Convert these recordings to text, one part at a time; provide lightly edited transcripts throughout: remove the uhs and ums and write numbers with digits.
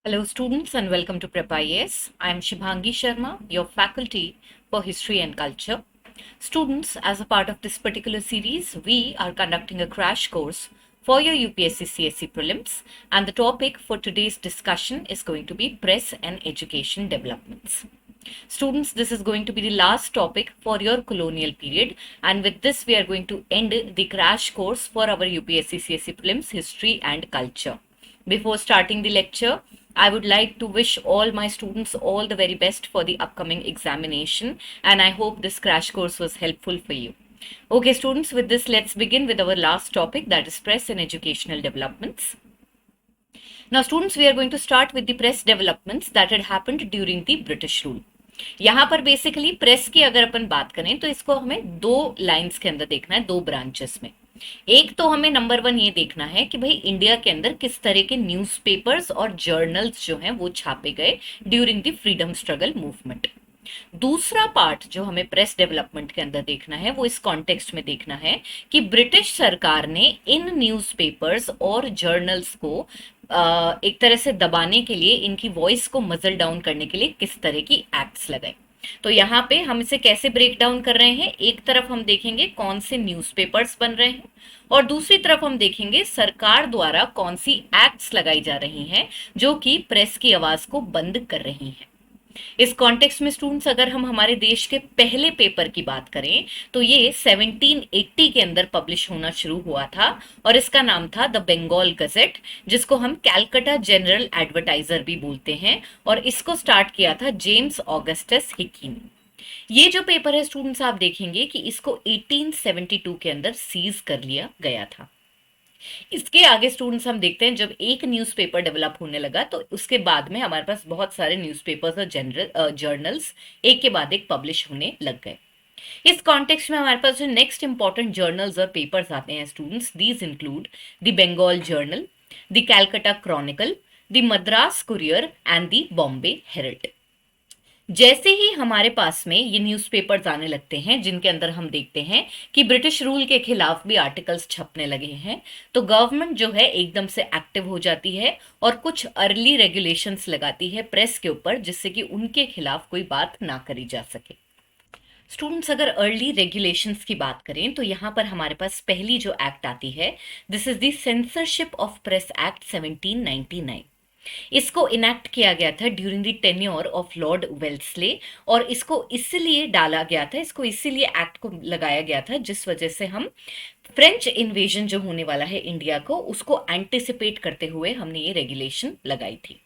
Hello, students, and welcome to Prep IAS. I am Shibhangi Sharma, your faculty for History and Culture. Students, as a part of this particular series, we are conducting a crash course for your UPSC CSE prelims, and the topic for today's discussion is going to be press and education developments. Students, this is going to be the last topic for your colonial period, and with this, we are going to end the crash course for our UPSC CSE prelims, history and culture. Before starting the lecture, I would like to wish all my students all the very best for the upcoming examination, and I hope this crash course was helpful for you. Okay, students, with this, let's begin with our last topic, that is press and educational developments. Now, students, we are going to start with the press developments that had happened during the British rule. यहाँ पर basically press की अगर अपन बात करें तो इसको हमें दो लाइंस के अंदर देखना है, दो ब्रांचेस में। एक तो हमें नंबर वन ये देखना है कि भाई इंडिया के अंदर किस तरह के न्यूज़पेपर्स और जर्नल्स जो हैं वो छापे गए during the freedom struggle movement. दूसरा पार्ट जो हमें प्रेस डेवलपमेंट के अंदर देखना है वो इस कॉन्टेक्स्ट में देखना है कि ब्रिटिश सरकार ने इन न्यूज़पेपर्स और जर्नल्स को एक तरह से दबाने के लिए, इनकी वॉइस को मजल डाउन करने के लिए किस तरह की एक्ट्स लगाए। तो यहाँ पे हम इसे कैसे ब्रेक डाउन कर रहे हैं, एक तरफ हम देखेंगे कौन से न्यूज़पेपर्स बन रहे हैं और दूसरी तरफ हम देखेंगे सरकार द्वारा कौन सी एक्ट्स लगाई जा रही हैं जो कि प्रेस की आवाज को बंद कर रही हैं। इस कॉन्टेक्स्ट में स्टूडेंट्स, अगर हम हमारे देश के पहले पेपर की बात करें तो ये 1780 के अंदर पब्लिश होना शुरू हुआ था और इसका नाम था द बंगाल गजेट, जिसको हम कैलकटा जनरल एडवर्टाइजर भी बोलते हैं, और इसको स्टार्ट किया था जेम्स ऑगस्टस हिकी ने। ये जो पेपर है स्टूडेंट्स, आप देखेंगे कि इसको 1872 के अंदर सीज कर लिया गया था। इसके आगे स्टूडेंट्स हम देखते हैं जब एक न्यूज़पेपर डेवलप होने लगा तो उसके बाद में हमारे पास बहुत सारे न्यूज़पेपर्स और जर्नल्स एक के बाद एक पब्लिश होने लग गए। इस कॉन्टेक्स्ट में हमारे पास जो नेक्स्ट इंपॉर्टेंट जर्नल्स और पेपर्स आते हैं students, these include the Bengal journal, the Calcutta chronicle, the Madras courier and the Bombay herald. जैसे ही हमारे पास में ये न्यूज़पेपर्स आने लगते हैं जिनके अंदर हम देखते हैं कि ब्रिटिश रूल के खिलाफ भी आर्टिकल्स छपने लगे हैं, तो गवर्नमेंट जो है एकदम से एक्टिव हो जाती है और कुछ अर्ली रेगुलेशंस लगाती है प्रेस के ऊपर, जिससे कि उनके खिलाफ कोई बात ना करी जा सके। स्टूडेंट्स, अगर अर्ली रेगुलेशंस की बात करें तो यहाँ पर हमारे पास पहली जो एक्ट आती है, this is the censorship of press act 1799। इसको इनेक्ट किया गया था during the tenure of Lord Wellesley, और इसको इसलिए डाला गया था, इसको इसीलिए एक्ट को लगाया गया था जिस वजह से हम फ्रेंच इन्वेजन जो होने वाला है इंडिया को, उसको एंटिसिपेट करते हुए हमने ये रेगुलेशन लगाई थी।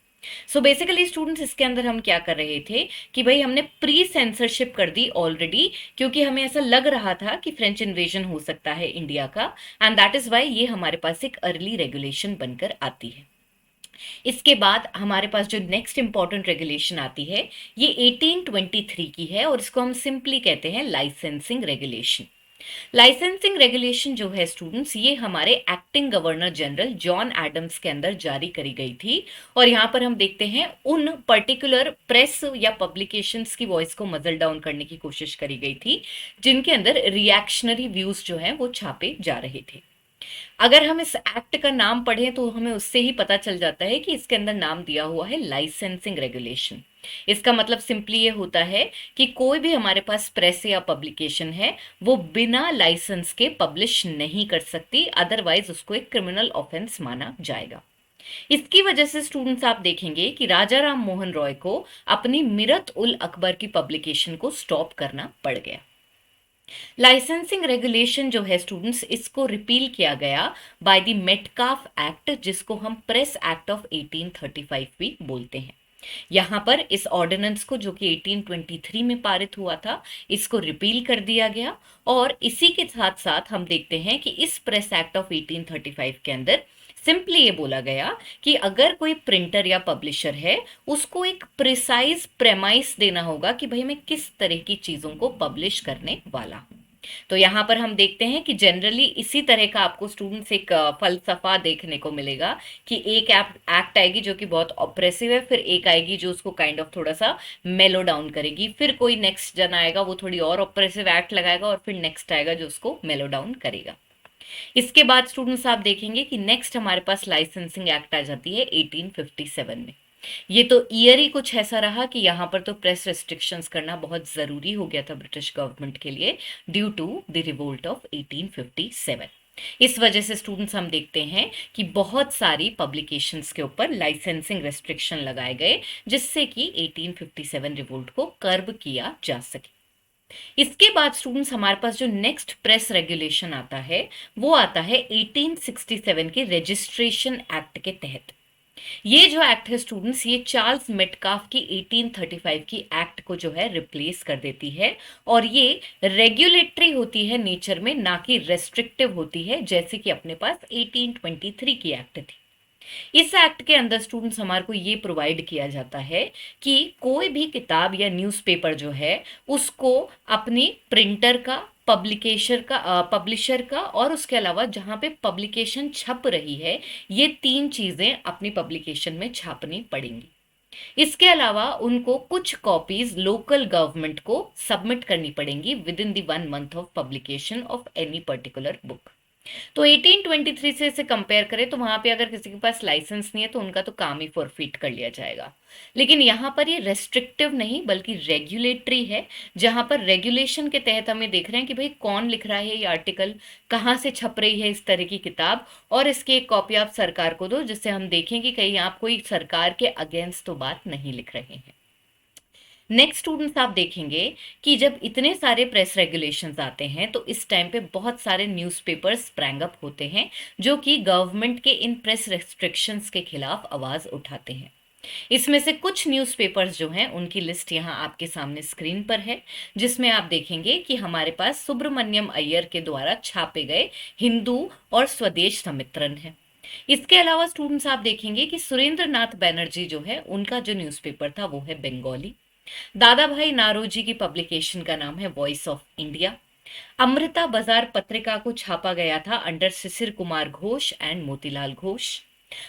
सो बेसिकली स्टूडेंट्स, इसके अंदर हम क्या कर रहे थे कि भाई हमने प्री सेंसरशिप कर दी ऑलरेडी, क्योंकि हमें ऐसा लग रहा था कि फ्रेंच इन्वेजन हो सकता है इंडिया का, एंड दैट इज वाई ये हमारे पास एक अर्ली रेगुलेशन बनकर आती है। इसके बाद हमारे पास जो नेक्स्ट इंपॉर्टेंट रेगुलेशन आती है ये 1823 की है और इसको हम सिंपली कहते हैं लाइसेंसिंग रेगुलेशन। लाइसेंसिंग रेगुलेशन जो है स्टूडेंट्स, ये हमारे acting governor general John Adams के अंदर जारी करी गई थी, और यहाँ पर हम देखते हैं उन पर्टिकुलर प्रेस या पब्लिकेशंस की वॉइस को मजल डाउन करने की कोशिश करी गई थी जिनके अंदर रिएक्शनरी व्यूज जो हैं वो छापे जा रहे थे। अगर हम इस एक्ट का नाम पढ़ें तो हमें उससे ही पता चल जाता है कि इसके अंदर नाम दिया हुआ है लाइसेंसिंग रेगुलेशन। इसका मतलब सिंपली ये होता है कि कोई भी हमारे पास प्रेस या पब्लिकेशन है वो बिना लाइसेंस के पब्लिश नहीं कर सकती, अदरवाइज उसको एक क्रिमिनल ऑफेंस माना जाएगा। इसकी वजह से स्टूडेंट्स आप देखेंगे कि राजा राम मोहन रॉय को अपनी मिरत उल अकबर की पब्लिकेशन को स्टॉप करना पड़ गया। लाइसेंसिंग रेगुलेशन जो है स्टूडेंट्स, इसको रिपील किया गया बाय द मेटकाफ एक्ट, जिसको हम प्रेस एक्ट ऑफ 1835 भी बोलते हैं। यहाँ पर इस ऑर्डिनेंस को, जो कि 1823 में पारित हुआ था, इसको रिपील कर दिया गया, और इसी के साथ साथ हम देखते हैं कि इस प्रेस एक्ट ऑफ 1835 के अंदर सिंपली ये बोला गया कि अगर कोई प्रिंटर या पब्लिशर है उसको एक प्रिसाइज प्रेमाइस देना होगा कि भाई मैं किस तरह की चीजों को पब्लिश करने वाला हूं। तो यहाँ पर हम देखते हैं कि जनरली इसी तरह का आपको स्टूडेंट्स एक फलसफा देखने को मिलेगा कि एक एक्ट आएगी जो कि बहुत ऑप्रेसिव है, फिर एक आएगी जो उसको काइंड ऑफ थोड़ा सा मेलो डाउन करेगी, फिर कोई नेक्स्ट जन आएगा वो थोड़ी और ऑप्रेसिव एक्ट लगाएगा, और फिर नेक्स्ट आएगा जो उसको मेलो डाउन करेगा। इसके बाद स्टूडेंट्स आप देखेंगे कि नेक्स्ट हमारे पास लाइसेंसिंग एक्ट आ जाती है 1857 में। ये तो ईयर ही कुछ ऐसा रहा कि यहाँ पर तो प्रेस रेस्ट्रिक्शंस करना बहुत ज़रूरी हो गया था ब्रिटिश गवर्नमेंट के लिए, due to the revolt of 1857। इस वजह से स्टूडेंट्स हम देखते हैं कि बहुत सारी पब्लिकेशंस के ऊपर लाइसेंसिंग रेस्ट्रिक्शन लगाए गए, जिससे कि 1857 रिवोल्ट को कर्ब किया जा सके। इसके बाद स्टूडेंट्स हमारे पास जो नेक्स्ट प्रेस रेगुलेशन आता है वो आता है 1867 के रजिस्ट्रेशन एक्ट के तहत। ये जो एक्ट है स्टूडेंट्स, ये चार्ल्स मेटकाफ की 1835 की एक्ट को जो है रिप्लेस कर देती है, और ये रेगुलेटरी होती है नेचर में, ना कि रेस्ट्रिक्टिव होती है जैसे कि अपने पास 1823 की एक्ट थी। इस एक्ट के अंदर स्टूडेंट्स हमारे को ये प्रोवाइड किया जाता है कि कोई भी किताब या न्यूज़पेपर जो है उसको अपनी प्रिंटर का, पब्लिशर का और उसके अलावा जहाँ पे पब्लिकेशन छप रही है, ये तीन चीज़ें अपनी पब्लिकेशन में छापनी पड़ेंगी। इसके अलावा उनको कुछ कॉपीज लोकल गवर्नमेंट को सबमिट करनी पड़ेंगी with in the 1 month of publication of any particular book. तो 1823 से इसे कंपेयर करें तो वहां पे अगर किसी के पास लाइसेंस नहीं है तो उनका तो काम ही फॉरफिट कर लिया जाएगा। लेकिन यहाँ पर ये रेस्ट्रिक्टिव नहीं बल्कि रेगुलेटरी है, जहां पर रेगुलेशन के तहत हमें देख रहे हैं कि भाई कौन लिख रहा है ये आर्टिकल, कहाँ से छप रही है इस तरह की किताब, और इसकी एक कॉपी आप सरकार को दो, जिससे हम देखें कि कहीं आप कोई सरकार के अगेंस्ट तो बात नहीं लिख रहे हैं। नेक्स्ट स्टूडेंट्स आप देखेंगे कि जब इतने सारे प्रेस रेगुलेशंस आते हैं तो इस टाइम पे बहुत सारे न्यूज़पेपर्स स्प्रैंग अप होते हैं जो कि गवर्नमेंट के इन प्रेस रेस्ट्रिक्शंस के खिलाफ आवाज उठाते हैं। इसमें से कुछ न्यूज़पेपर्स जो हैं उनकी लिस्ट यहाँ आपके सामने स्क्रीन पर है, जिसमें आप देखेंगे कि हमारे पास सुब्रमण्यम अय्यर के द्वारा छापे गए हिंदू और स्वदेश समित्रन है। इसके अलावा स्टूडेंट्स आप देखेंगे कि सुरेंद्र नाथ बैनर्जी जो है उनका जो न्यूज़पेपर था वो है बंगाली। दादा भाई नारोजी की पब्लिकेशन का नाम है वॉइस ऑफ इंडिया। अमृता बाजार पत्रिका को छापा गया था अंडर शिशिर कुमार घोष एंड मोतीलाल घोष।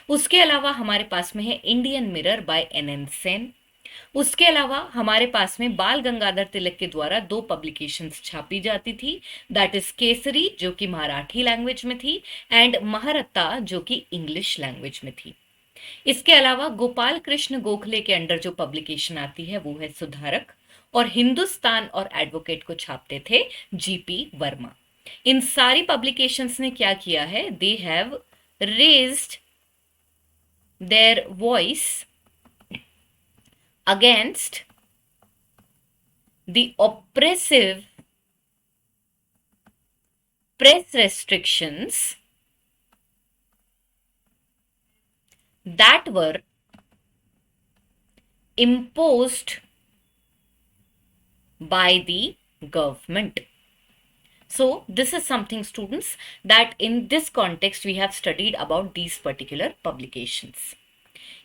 उसके अलावा हमारे पास में है Indian mirror by N Sen. उसके अलावा हमारे पास में बाल गंगाधर तिलक के द्वारा दो पब्लिकेशंस छापी जाती थी, दैट इज केसरी जो कि मराठी लैंग्वेज में थी एंड महारत्ता जो कि इंग्लिश लैंग्वेज में थी। इसके अलावा गोपाल कृष्ण गोखले के अंडर जो पब्लिकेशन आती है वो है सुधारक, और हिंदुस्तान और एडवोकेट को छापते थे जीपी वर्मा। इन सारी पब्लिकेशंस ने क्या किया है, they have raised their voice against the oppressive press restrictions that were imposed by the government. So this is something students that in this context we have studied about these particular publications.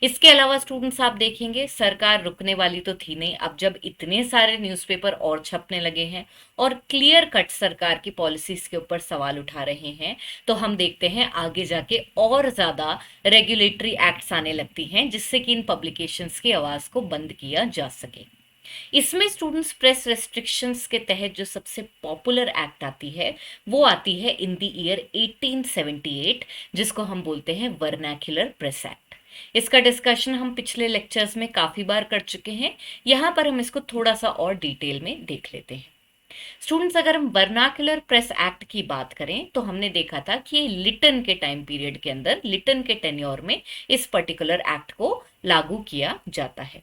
इसके अलावा students आप देखेंगे सरकार रुकने वाली तो थी नहीं, अब जब इतने सारे न्यूज़पेपर और छपने लगे हैं और क्लियर कट सरकार की पॉलिसीज के ऊपर सवाल उठा रहे हैं, तो हम देखते हैं आगे जाके और ज़्यादा रेगुलेटरी एक्ट्स आने लगती हैं जिससे कि इन पब्लिकेशंस की आवाज़ को बंद किया जा सके। इसमें स्टूडेंट्स प्रेस रेस्ट्रिक्शंस के तहत जो सबसे पॉपुलर एक्ट आती है वो आती है इन द ईयर 1878, जिसको हम बोलते हैं वर्नैक्युलर प्रेस एक्ट। इसका डिस्कशन हम पिछले लेक्चर्स में काफी बार कर चुके हैं, यहाँ पर हम इसको थोड़ा सा और डिटेल में देख लेते हैं। स्टूडेंट्स अगर हम वर्नाक्युलर प्रेस एक्ट की बात करें तो हमने देखा था कि ये लिटन के टाइम पीरियड के अंदर, लिटन के टेन्योर में इस पर्टिकुलर एक्ट को लागू किया जाता है।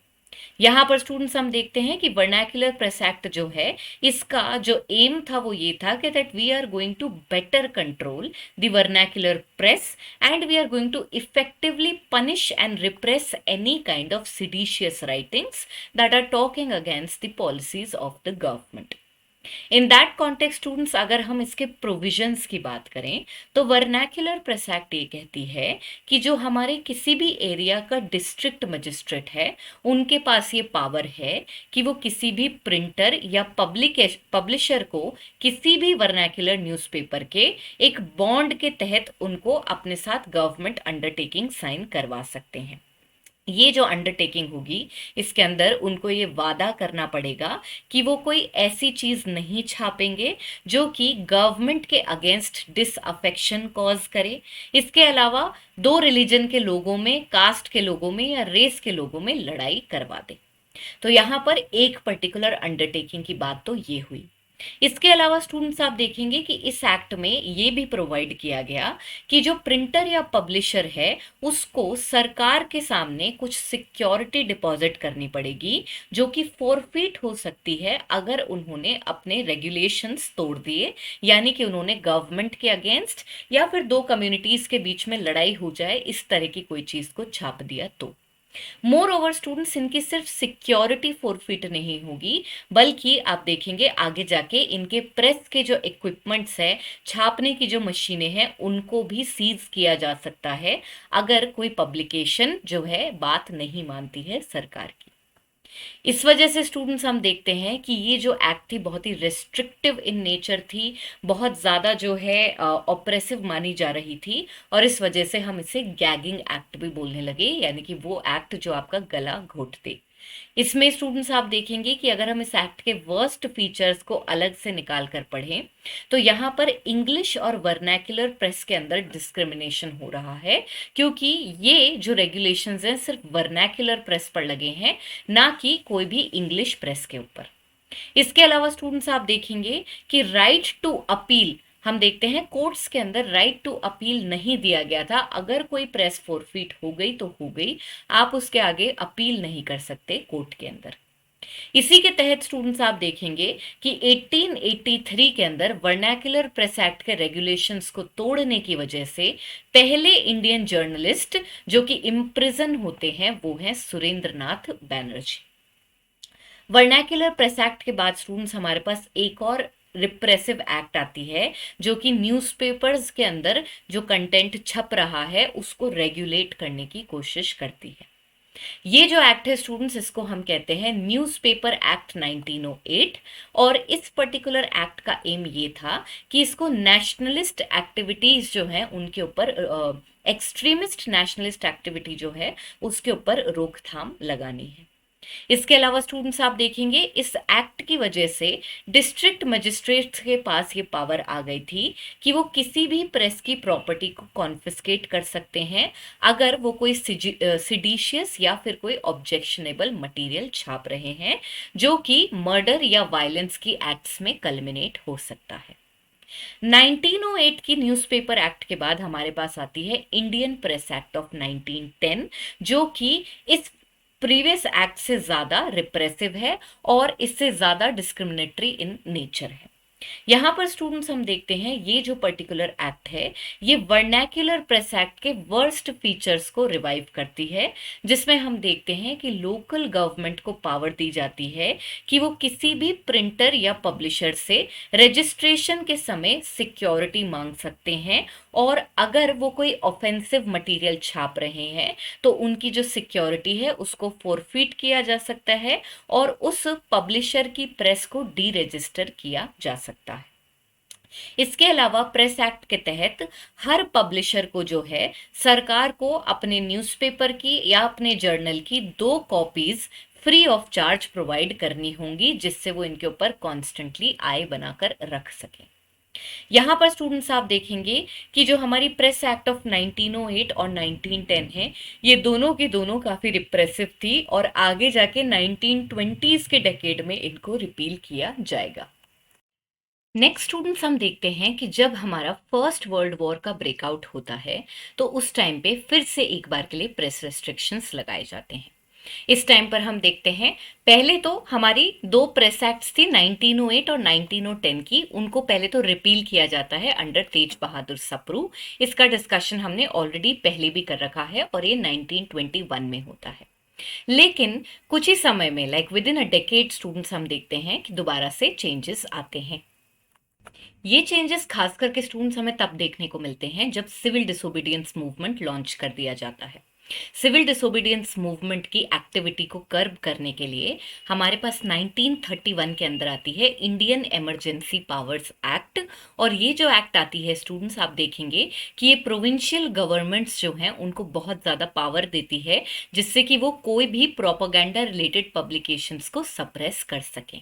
यहाँ पर स्टूडेंट्स हम देखते हैं कि वर्नैक्युलर प्रेस एक्ट जो है इसका जो एम था वो ये था कि that we are going to better control the vernacular press and we are going to effectively punish and repress any kind of seditious writings that are talking against the policies of the government. In that context students अगर हम इसके provisions की बात करें तो vernacular press act ये कहती है कि जो हमारे किसी भी एरिया का डिस्ट्रिक्ट मजिस्ट्रेट है उनके पास ये पावर है कि वो किसी भी प्रिंटर या पब्लिशर को किसी भी वर्नैक्युलर न्यूज़पेपर के एक बॉन्ड के तहत उनको अपने साथ गवर्नमेंट अंडरटेकिंग साइन करवा सकते हैं। ये जो अंडरटेकिंग होगी, इसके अंदर उनको ये वादा करना पड़ेगा कि वो कोई ऐसी चीज नहीं छापेंगे जो कि गवर्नमेंट के अगेंस्ट डिसअफेक्शन कॉज करे। इसके अलावा दो रिलीजन के लोगों में, कास्ट के लोगों में या रेस के लोगों में लड़ाई करवा दे। तो यहाँ पर एक पर्टिकुलर अंडरटेकिंग की बात तो ये हुई। इसके अलावा स्टूडेंट्स आप देखेंगे कि इस एक्ट में ये भी प्रोवाइड किया गया कि जो प्रिंटर या पब्लिशर है उसको सरकार के सामने कुछ सिक्योरिटी डिपॉजिट करनी पड़ेगी, जो कि फोरफीट हो सकती है अगर उन्होंने अपने रेगुलेशंस तोड़ दिए, यानी कि उन्होंने गवर्नमेंट के अगेंस्ट या फिर दो कम्युनिटीज के बीच में लड़ाई हो जाए इस तरह की कोई चीज को छाप दिया तो। मोर ओवर स्टूडेंट्स, इनकी सिर्फ सिक्योरिटी फोरफिट नहीं होगी, बल्कि आप देखेंगे आगे जाके इनके प्रेस के जो इक्विपमेंट्स है, छापने की जो मशीनें हैं, उनको भी सीज किया जा सकता है अगर कोई पब्लिकेशन जो है बात नहीं मानती है सरकार की। इस वजह से स्टूडेंट्स हम देखते हैं कि ये जो एक्ट थी बहुत ही रिस्ट्रिक्टिव इन नेचर थी, बहुत ज़्यादा जो है ऑप्रेसिव मानी जा रही थी, और इस वजह से हम इसे गैगिंग एक्ट भी बोलने लगे, यानी कि वो एक्ट जो आपका गला घोट दे। इसमें स्टूडेंट्स आप देखेंगे कि अगर हम इस एक्ट के वर्स्ट फीचर्स को अलग से निकाल कर पढ़ें तो यहाँ पर इंग्लिश और वर्नैक्युलर प्रेस के अंदर डिस्क्रिमिनेशन हो रहा है, क्योंकि ये जो रेगुलेशंस हैं सिर्फ वर्नैक्युलर प्रेस पर लगे हैं, ना कि कोई भी इंग्लिश प्रेस के ऊपर। इसके अलावा स्टूडेंट्स आप देखेंगे कि राइट टू अपील, हम देखते हैं कोर्ट्स के अंदर राइट टू अपील नहीं दिया गया था। अगर कोई प्रेस फोरफीट हो गई तो हो गई, आप उसके आगे अपील नहीं कर सकते कोर्ट के अंदर। इसी के तहत स्टूडेंट्स आप देखेंगे कि 1883 के अंदर वर्नैक्युलर प्रेस एक्ट के रेगुलेशंस को तोड़ने की वजह से पहले इंडियन जर्नलिस्ट जो कि इम्प्रिजन होते हैं वो हैं Surendranath Banerjee. Vernacular press act के बाद स्टूडेंट्स हमारे पास एक और रिप्रेसिव एक्ट आती है, जो कि न्यूज़पेपर्स के अंदर जो कंटेंट छप रहा है उसको रेगुलेट करने की कोशिश करती है। ये जो एक्ट है स्टूडेंट्स, इसको हम कहते हैं न्यूज़पेपर एक्ट 1908, और इस पर्टिकुलर एक्ट का एम ये था कि इसको नेशनलिस्ट एक्टिविटीज जो है उनके ऊपर, एक्सट्रीमिस्ट नेशनलिस्ट एक्टिविटी जो है उसके ऊपर रोकथाम लगानी है। इसके अलावा स्टूडेंट्स आप देखेंगे इस एक्ट की वजह से डिस्ट्रिक्ट मजिस्ट्रेट्स के पास ये पावर आ गई थी कि वो किसी भी प्रेस की प्रॉपर्टी को कॉन्फिस्केट कर सकते हैं अगर वो कोई सिडिशियस या फिर कोई ऑब्जेक्शनेबल मटेरियल छाप रहे हैं, जो कि मर्डर या वायलेंस की एक्ट्स में कल्मिनेट हो सकता है। 1908 की न्यूज़पेपर एक्ट के बाद हमारे पास आती है इंडियन प्रेस एक्ट ऑफ 1910, जो कि इस प्रीवियस एक्ट से ज्यादा रिप्रेसिव है और इससे ज्यादा डिस्क्रिमिनेटरी इन नेचर है। यहाँ पर स्टूडेंट्स हम देखते हैं ये जो पर्टिकुलर एक्ट है ये वर्नैक्युलर प्रेस एक्ट के वर्स्ट फीचर्स को रिवाइव करती है, जिसमें हम देखते हैं कि लोकल गवर्नमेंट को पावर दी जाती है कि वो किसी भी प्रिंटर या पब्लिशर से रजिस्ट्रेशन के समय सिक्योरिटी मांग सकते हैं, और अगर वो कोई ऑफेंसिव मटेरियल छाप रहे हैं तो उनकी जो सिक्योरिटी है उसको फोरफीट किया जा सकता है और उस पब्लिशर की प्रेस को डी रजिस्टर किया जा सकता है। इसके अलावा प्रेस एक्ट के तहत हर पब्लिशर को जो है सरकार को अपने न्यूज़पेपर की या अपने जर्नल की 2 copies free of charge provide करनी होंगी, जिससे वो इनके ऊपर कॉन्स्टेंटली आय बनाकर रख सकें। यहाँ पर स्टूडेंट्स आप देखेंगे कि जो हमारी प्रेस एक्ट ऑफ 1908 और 1910 है, ये दोनों की दोनों काफी रिप्रेसिव थी और आगे जाके 1920s के डेकेड में इनको रिपील किया जाएगा। नेक्स्ट स्टूडेंट्स हम देखते हैं कि जब हमारा फर्स्ट वर्ल्ड वॉर का ब्रेकआउट होता है तो उस टाइम पे फिर से एक बार के लिए प्रेस रेस्ट्रिक्शंस लगाए जाते हैं। इस टाइम पर हम देखते हैं पहले तो हमारी 2 प्रेस एक्ट्स थी 1908 और 1910 की, उनको पहले तो रिपील किया जाता है अंडर तेज बहादुर सप्रू। इसका डिस्कशन हमने ऑलरेडी पहले भी कर रखा है और ये 1921 में होता है। लेकिन कुछ ही समय में like with in a decade students हम देखते हैं कि दोबारा से चेंजेस आते हैं। ये चेंजेस खास करके स्टूडेंट्स हमें तब देखने को मिलते हैं जब सिविल डिसोबीडियंस मूवमेंट लॉन्च कर दिया जाता है। सिविल डिसोबीडियंस मूवमेंट की एक्टिविटी को कर्ब करने के लिए हमारे पास 1931 के अंदर आती है इंडियन इमरजेंसी पावर्स एक्ट। और ये जो एक्ट आती है स्टूडेंट्स, आप देखेंगे कि ये प्रोविंशियल गवर्नमेंट्स जो हैं उनको बहुत ज़्यादा पावर देती है, जिससे कि वो कोई भी प्रोपागेंडा रिलेटेड पब्लिकेशंस को सप्रेस कर सकें।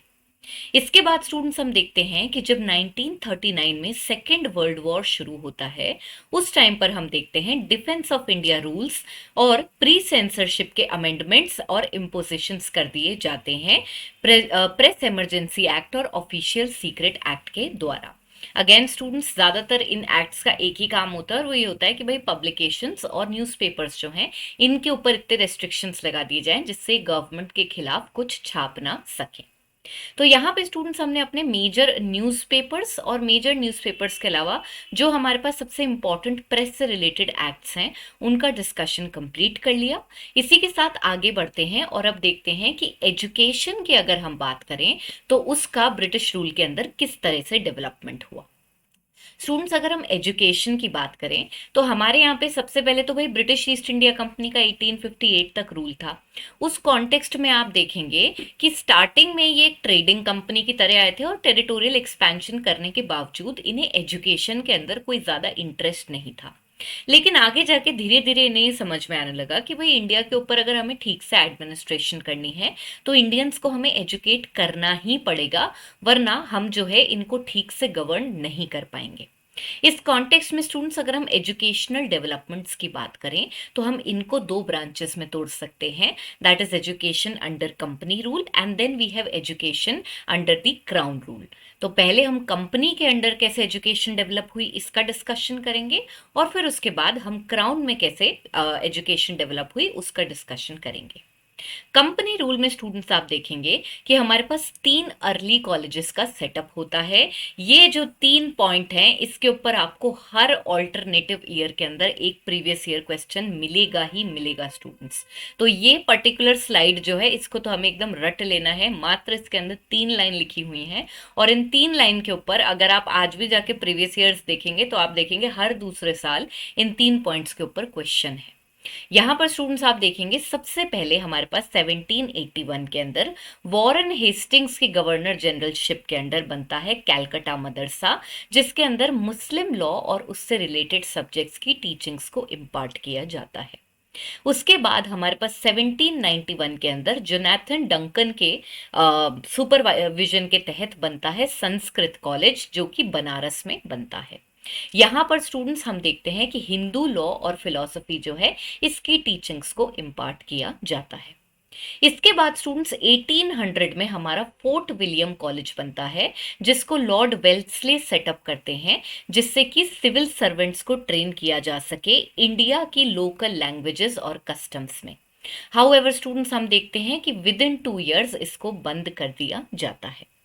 इसके बाद स्टूडेंट्स हम देखते हैं कि जब 1939 में सेकेंड वर्ल्ड वॉर शुरू होता है, उस टाइम पर हम देखते हैं डिफेंस ऑफ इंडिया रूल्स और प्री सेंसरशिप के अमेंडमेंट्स और इम्पोजिशंस कर दिए जाते हैं प्रेस इमरजेंसी एक्ट और ऑफिशियल सीक्रेट एक्ट के द्वारा। अगेन स्टूडेंट्स, ज्यादातर इन एक्ट्स का एक ही काम होता है और वो ये होता है कि भाई पब्लिकेशंस और न्यूज़पेपर्स जो हैं इनके ऊपर इतने रेस्ट्रिक्शंस लगा दिए जाएं जिससे गवर्नमेंट के खिलाफ कुछ छाप ना सके। तो यहाँ पे स्टूडेंट्स हमने अपने मेजर न्यूज़पेपर्स और मेजर न्यूज़पेपर्स के अलावा जो हमारे पास सबसे इंपॉर्टेंट प्रेस से रिलेटेड एक्ट्स हैं उनका डिस्कशन कंप्लीट कर लिया। इसी के साथ आगे बढ़ते हैं और अब देखते हैं कि एजुकेशन की अगर हम बात करें तो उसका ब्रिटिश रूल के अंदर किस तरह से डेवलपमेंट हुआ। स्टूडेंट्स, अगर हम एजुकेशन की बात करें तो हमारे यहाँ पे सबसे पहले तो भाई ब्रिटिश ईस्ट इंडिया कंपनी का 1858 तक रूल था। उस कॉन्टेक्स्ट में आप देखेंगे कि स्टार्टिंग में ये एक ट्रेडिंग कंपनी की तरह आए थे और टेरिटोरियल एक्सपेंशन करने के बावजूद इन्हें एजुकेशन के अंदर कोई ज़्यादा इंटरेस्ट नहीं था। लेकिन आगे जाके धीरे धीरे इन्हें ये समझ में आने लगा कि भाई इंडिया के ऊपर अगर हमें ठीक से एडमिनिस्ट्रेशन करनी है तो इंडियंस को हमें एजुकेट करना ही पड़ेगा, वरना हम जो है इनको ठीक से गवर्न नहीं कर पाएंगे। इस कॉन्टेक्स्ट में स्टूडेंट्स, अगर हम एजुकेशनल डेवलपमेंट्स की बात करें तो हम इनको दो ब्रांचेस में तोड़ सकते हैं, that is education under company rule and then we have education under the crown rule. तो पहले हम कंपनी के अंडर कैसे एजुकेशन डेवलप हुई इसका डिस्कशन करेंगे और फिर उसके बाद हम क्राउन में कैसे एजुकेशन डेवलप हुई उसका डिस्कशन करेंगे। कंपनी रूल में स्टूडेंट्स आप देखेंगे कि हमारे पास 3 अर्ली कॉलेजेस का सेटअप होता है। ये जो 3 पॉइंट हैं इसके ऊपर आपको हर ऑल्टरनेटिव ईयर के अंदर एक प्रीवियस ईयर क्वेश्चन मिलेगा ही मिलेगा स्टूडेंट्स। तो ये पर्टिकुलर स्लाइड जो है इसको तो हमें एकदम रट लेना है। मात्र इसके अंदर 3 लाइन लिखी हुई हैं और इन 3 लाइन के ऊपर अगर आप आज भी जाके प्रीवियस ईयर्स देखेंगे तो आप देखेंगे हर दूसरे साल इन 3 पॉइंट्स के ऊपर क्वेश्चन है। यहां पर स्टूडेंट्स आप देखेंगे सबसे पहले हमारे पास 1781 के अंदर वॉरेन हेस्टिंग्स की गवर्नर जनरलशिप के अंडर बनता है कैलकटा मदरसा, जिसके अंदर मुस्लिम लॉ और उससे रिलेटेड सब्जेक्ट्स की टीचिंग्स को इम्पार्ट किया जाता है। उसके बाद हमारे पास 1791 के अंदर जोनाथन डंकन के सुपरविजन के तहत बनता है संस्कृत कॉलेज, जो कि बनारस में बनता है। यहाँ पर स्टूडेंट्स हम देखते हैं कि हिंदू लॉ और फिलॉसफी जो है इसकी टीचिंग्स को इम्पार्ट किया जाता है। इसके बाद स्टूडेंट्स 1800 में हमारा फोर्ट विलियम कॉलेज बनता है, जिसको लॉर्ड वेल्सले सेटअप करते हैं, जिससे कि सिविल सर्वेंट्स को ट्रेन किया जा सके इंडिया की लोकल लैंग्वेजेस और कस्टम्स में। हाउएवर स्टूडेंट्स हम देखते हैं कि विद इन 2 इयर्स इसको बंद कर दिया जाता है।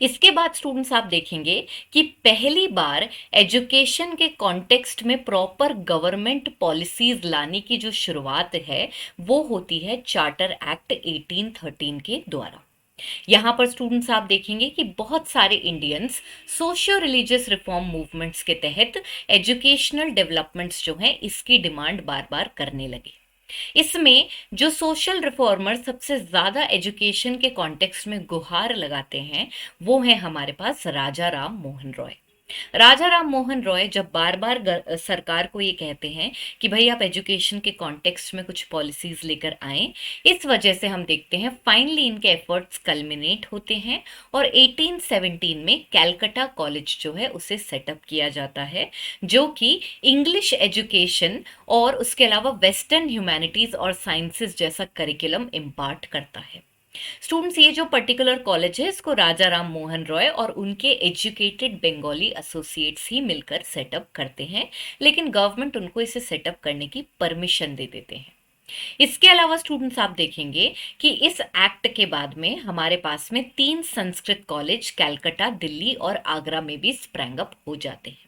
इसके बाद स्टूडेंट्स आप देखेंगे कि पहली बार एजुकेशन के कॉन्टेक्स्ट में प्रॉपर गवर्नमेंट पॉलिसीज लाने की जो शुरुआत है वो होती है चार्टर एक्ट 1813 के द्वारा। यहाँ पर स्टूडेंट्स आप देखेंगे कि बहुत सारे Indians socio religious reform movements के तहत एजुकेशनल डेवलपमेंट्स जो हैं इसकी डिमांड बार बार करने लगे। इसमें जो सोशल रिफॉर्मर सबसे ज्यादा एजुकेशन के कॉन्टेक्स्ट में गुहार लगाते हैं वो है हमारे पास राजा राम मोहन रॉय। राजा राम मोहन रॉय जब बार बार सरकार को ये कहते हैं कि भाई आप एजुकेशन के कॉन्टेक्स्ट में कुछ पॉलिसीज लेकर आए, इस वजह से हम देखते हैं फाइनली इनके एफर्ट्स कल्मिनेट होते हैं और 1817 में कैलकटा कॉलेज जो है उसे सेटअप किया जाता है, जो कि इंग्लिश एजुकेशन और उसके अलावा वेस्टर्न ह्यूमैनिटीज और साइंसेस जैसा करिकुलम इम्पार्ट करता है। स्टूडेंट्स, ये जो पर्टिकुलर कॉलेज है इसको राजा राम मोहन रॉय और उनके एजुकेटेड बंगाली एसोसिएट्स ही मिलकर सेटअप करते हैं, लेकिन गवर्नमेंट उनको इसे सेटअप करने की परमिशन दे देते हैं। इसके अलावा स्टूडेंट्स आप देखेंगे कि इस एक्ट के बाद में हमारे पास में 3 संस्कृत कॉलेज कैलकटा, दिल्ली और आगरा में भी स्प्रैंग अप हो जाते हैं।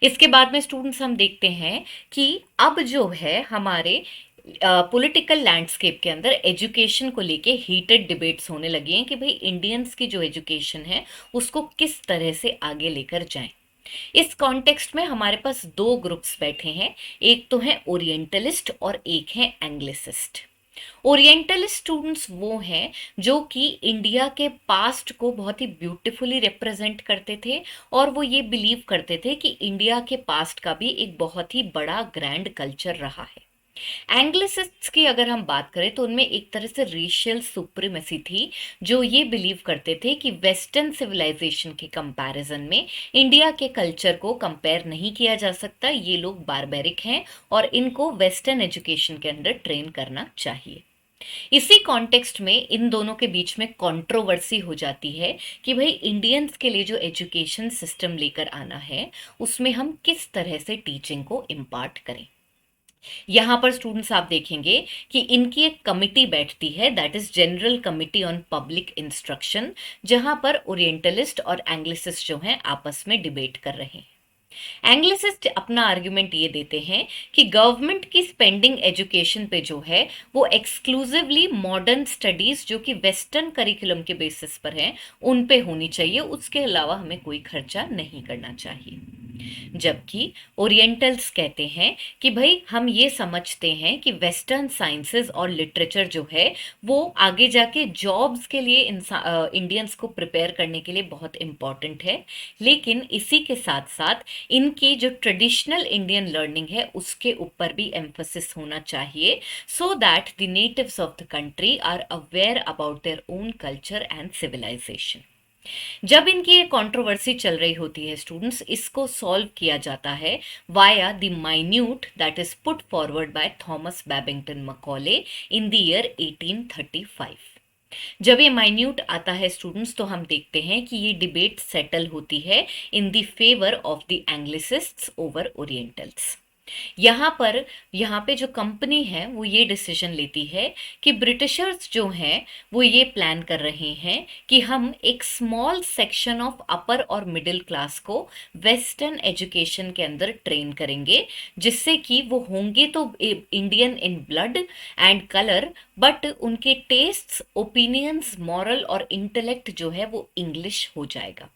इसके बाद में स्टूडेंट्स हम देखते हैं कि अब जो है हमारे पॉलिटिकल लैंडस्केप के अंदर एजुकेशन को लेके हीटेड डिबेट्स होने लगी हैं कि भाई इंडियंस की जो एजुकेशन है उसको किस तरह से आगे लेकर जाएं। इस कॉन्टेक्स्ट में हमारे पास दो ग्रुप्स बैठे हैं, एक तो है ओरिएंटलिस्ट और एक है एंग्लिसिस्ट। ओरिएंटलिस्ट स्टूडेंट्स वो हैं जो कि इंडिया के पास्ट को बहुत ही ब्यूटीफुली रिप्रेजेंट करते थे और वो ये बिलीव करते थे कि इंडिया के पास्ट का भी एक बहुत ही बड़ा ग्रैंड कल्चर रहा है। एंग्लिसिस्ट्स की अगर हम बात करें तो उनमें एक तरह से रेशियल सुप्रीमेसी थी, जो ये बिलीव करते थे कि वेस्टर्न सिविलाइजेशन के कंपैरिजन में इंडिया के कल्चर को कंपेयर नहीं किया जा सकता, ये लोग बारबेरिक हैं और इनको वेस्टर्न एजुकेशन के अंदर ट्रेन करना चाहिए। इसी कॉन्टेक्स्ट में इन दोनों के बीच में कंट्रोवर्सी हो जाती है कि भाई इंडियंस के लिए जो एजुकेशन सिस्टम लेकर आना है उसमें हम किस तरह से टीचिंग को इम्पार्ट करें। यहाँ पर स्टूडेंट्स आप देखेंगे कि इनकी एक कमिटी बैठती है, that is general committee on public instruction, जहां पर ओरिएंटलिस्ट और एंग्लिसिस्ट जो हैं आपस में डिबेट कर रहे हैं। एंग्लिसिस्ट अपना आर्ग्यूमेंट ये देते हैं कि गवर्नमेंट की स्पेंडिंग एजुकेशन पे जो है वो एक्सक्लूसिवली मॉडर्न स्टडीज जो कि वेस्टर्न करिकुलम के बेसिस पर हैं उन पे होनी चाहिए, उसके अलावा हमें कोई खर्चा नहीं करना चाहिए। जबकि ओरिएंटल्स कहते हैं कि भाई हम ये समझते हैं कि वेस्टर्न साइंसेस और लिटरेचर जो है वो आगे जाके जॉब्स के लिए इंडियंस को प्रिपेयर करने के लिए बहुत इम्पॉर्टेंट है, लेकिन इसी के साथ साथ इनकी जो ट्रेडिशनल इंडियन लर्निंग है उसके ऊपर भी एम्फोसिस होना चाहिए, so that the natives of the country are aware about their own culture and civilisation. जब इनकी ये कंट्रोवर्सी चल रही होती है स्टूडेंट्स, इसको सॉल्व किया जाता है via the minute that is put forward by Thomas Babington Macaulay in the year 1835। जब ये माइन्यूट आता है स्टूडेंट्स तो हम देखते हैं कि ये डिबेट सेटल होती है in the favour of the Anglicists over Orientals. यहाँ पे जो कंपनी है वो ये डिसीजन लेती है कि ब्रिटिशर्स जो हैं वो ये प्लान कर रहे हैं कि हम एक स्मॉल सेक्शन ऑफ अपर और मिडिल क्लास को वेस्टर्न एजुकेशन के अंदर ट्रेन करेंगे, जिससे कि वो होंगे तो Indian in blood and colour, but उनके टेस्ट्स, ओपिनियंस, मॉरल और इंटेलेक्ट जो है वो इंग्लिश हो जाएगा।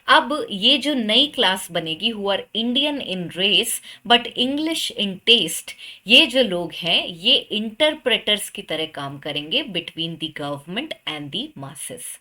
अब ये जो नई क्लास बनेगी who are Indian in race but English in taste, ये जो लोग हैं ये इंटरप्रेटर्स की तरह काम करेंगे between the government and the masses.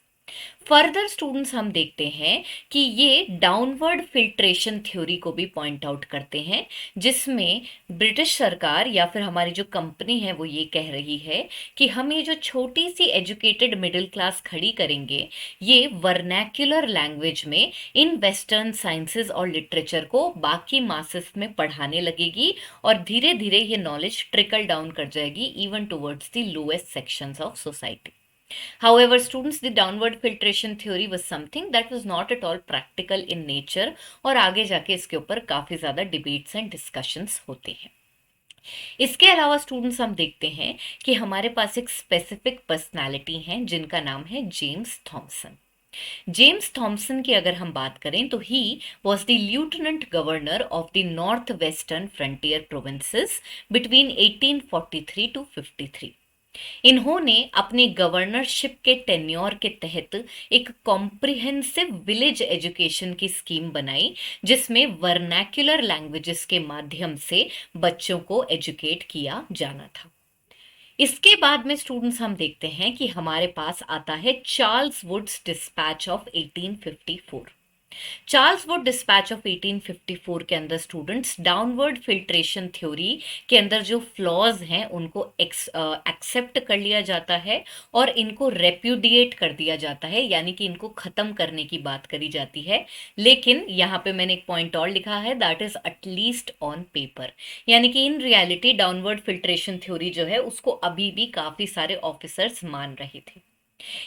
Further students हम देखते हैं कि ये डाउनवर्ड फिल्ट्रेशन थ्योरी को भी पॉइंट आउट करते हैं, जिसमें ब्रिटिश सरकार या फिर हमारी जो कंपनी है वो ये कह रही है कि हम ये जो छोटी सी एजुकेटेड मिडिल क्लास खड़ी करेंगे ये वर्नैक्युलर लैंग्वेज में इन वेस्टर्न साइंसेस और लिटरेचर को बाकी मासेस में पढ़ाने लगेगी और धीरे धीरे ये नॉलेज ट्रिकल डाउन कर जाएगी even towards the lowest sections of society. However, students, the downward filtration theory was something that was not at all practical in nature और आगे जाके इसके ऊपर काफी ज्यादा डिबेट्स एंड डिस्कशंस होते हैं। इसके अलावा स्टूडेंट्स हम देखते हैं कि हमारे पास एक स्पेसिफिक पर्सनालिटी है जिनका नाम है जेम्स थॉमसन। जेम्स थॉमसन की अगर हम बात करें तो he was the lieutenant governor of the North Western Frontier Provinces between 1843 to 53। इन्होंने अपनी गवर्नरशिप के टेन्योर के तहत एक कॉम्प्रिहेंसिव विलेज एजुकेशन की स्कीम बनाई, जिसमें वर्नैक्युलर लैंग्वेजेस के माध्यम से बच्चों को एजुकेट किया जाना था। इसके बाद में स्टूडेंट्स हम देखते हैं कि हमारे पास आता है Charles Woods dispatch of 1854। Charles Wood dispatch of 1854 के अंदर स्टूडेंट्स डाउनवर्ड फिल्ट्रेशन थ्योरी के अंदर जो फ्लॉज हैं उनको एक्सेप्ट कर लिया जाता है और इनको रेप्यूडिएट कर दिया जाता है, यानी कि इनको खत्म करने की बात करी जाती है। लेकिन यहाँ पे मैंने एक पॉइंट और लिखा है, that is at least on paper, यानी कि in reality downward filtration theory जो है उसको अभी भी काफी सारे ऑफिसर्स मान रहे थे।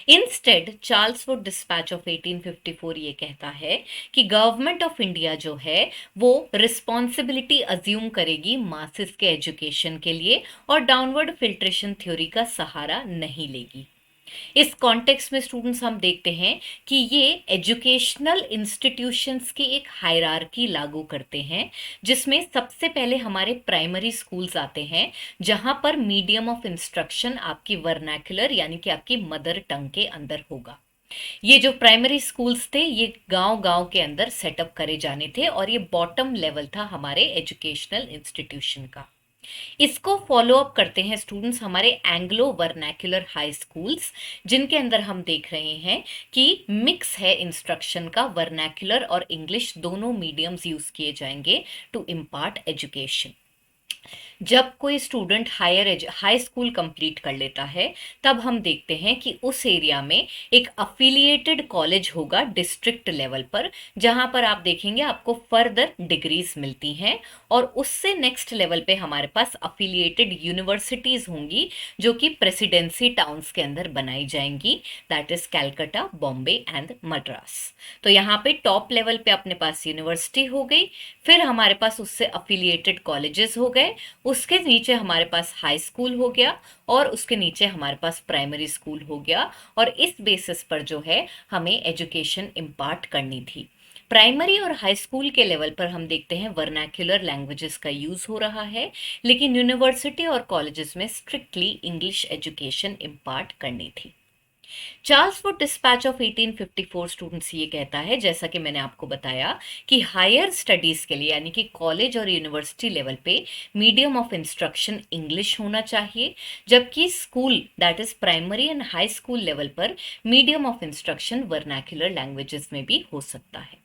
Instead Charles Wood dispatch of 1854 ये कहता है कि गवर्नमेंट ऑफ इंडिया जो है वो रिस्पॉन्सिबिलिटी अज्यूम करेगी मासेस के एजुकेशन के लिए और डाउनवर्ड फिल्ट्रेशन थ्योरी का सहारा नहीं लेगी। इस कॉन्टेक्स्ट में स्टूडेंट्स हम देखते हैं कि ये एजुकेशनल इंस्टीट्यूशंस की एक हायरार्की लागू करते हैं, जिसमें सबसे पहले हमारे प्राइमरी स्कूल्स आते हैं जहां पर मीडियम ऑफ इंस्ट्रक्शन आपकी वर्नैकुलर यानी कि आपकी मदर टंग के अंदर होगा। ये जो प्राइमरी स्कूल्स थे ये गांव-गांव के अंदर सेटअप करे जाने थे और ये बॉटम लेवल था हमारे एजुकेशनल इंस्टीट्यूशन का। इसको फॉलो अप करते हैं स्टूडेंट्स हमारे एंग्लो वर्नैक्युलर हाई स्कूल्स, जिनके अंदर हम देख रहे हैं कि मिक्स है इंस्ट्रक्शन का, वर्नैक्युलर और इंग्लिश दोनों मीडियम्स यूज किए जाएंगे टू इम्पार्ट एजुकेशन। जब कोई स्टूडेंट हाई स्कूल कंप्लीट कर लेता है तब हम देखते हैं कि उस एरिया में एक अफिलिएटेड कॉलेज होगा डिस्ट्रिक्ट लेवल पर, जहां पर आप देखेंगे आपको फर्दर डिग्रीज मिलती हैं, और उससे नेक्स्ट लेवल पे हमारे पास अफिलिएटेड यूनिवर्सिटीज होंगी जो कि प्रेसिडेंसी टाउन्स के अंदर बनाई जाएंगी, that is Calcutta, Bombay and Madras. तो यहाँ पे टॉप लेवल पे अपने पास यूनिवर्सिटी हो गई, फिर हमारे पास उससे अफिलिएटेड कॉलेजेस हो गए, उसके नीचे हमारे पास हाई स्कूल हो गया, और उसके नीचे हमारे पास प्राइमरी स्कूल हो गया, और इस बेसिस पर जो है हमें एजुकेशन इम्पार्ट करनी थी। प्राइमरी और हाई स्कूल के लेवल पर हम देखते हैं वर्नैक्युलर लैंग्वेजेस का यूज हो रहा है, लेकिन यूनिवर्सिटी और कॉलेजेस में स्ट्रिक्टली इंग्लिश एजुकेशन इम्पार्ट करनी थी। Charles Wood dispatch of 1854 students ये कहता है, जैसा कि मैंने आपको बताया, कि हायर स्टडीज के लिए यानी कि कॉलेज और यूनिवर्सिटी लेवल पे मीडियम ऑफ इंस्ट्रक्शन इंग्लिश होना चाहिए, जबकि school that is primary and high school level पर medium of instruction vernacular languages में भी हो सकता है।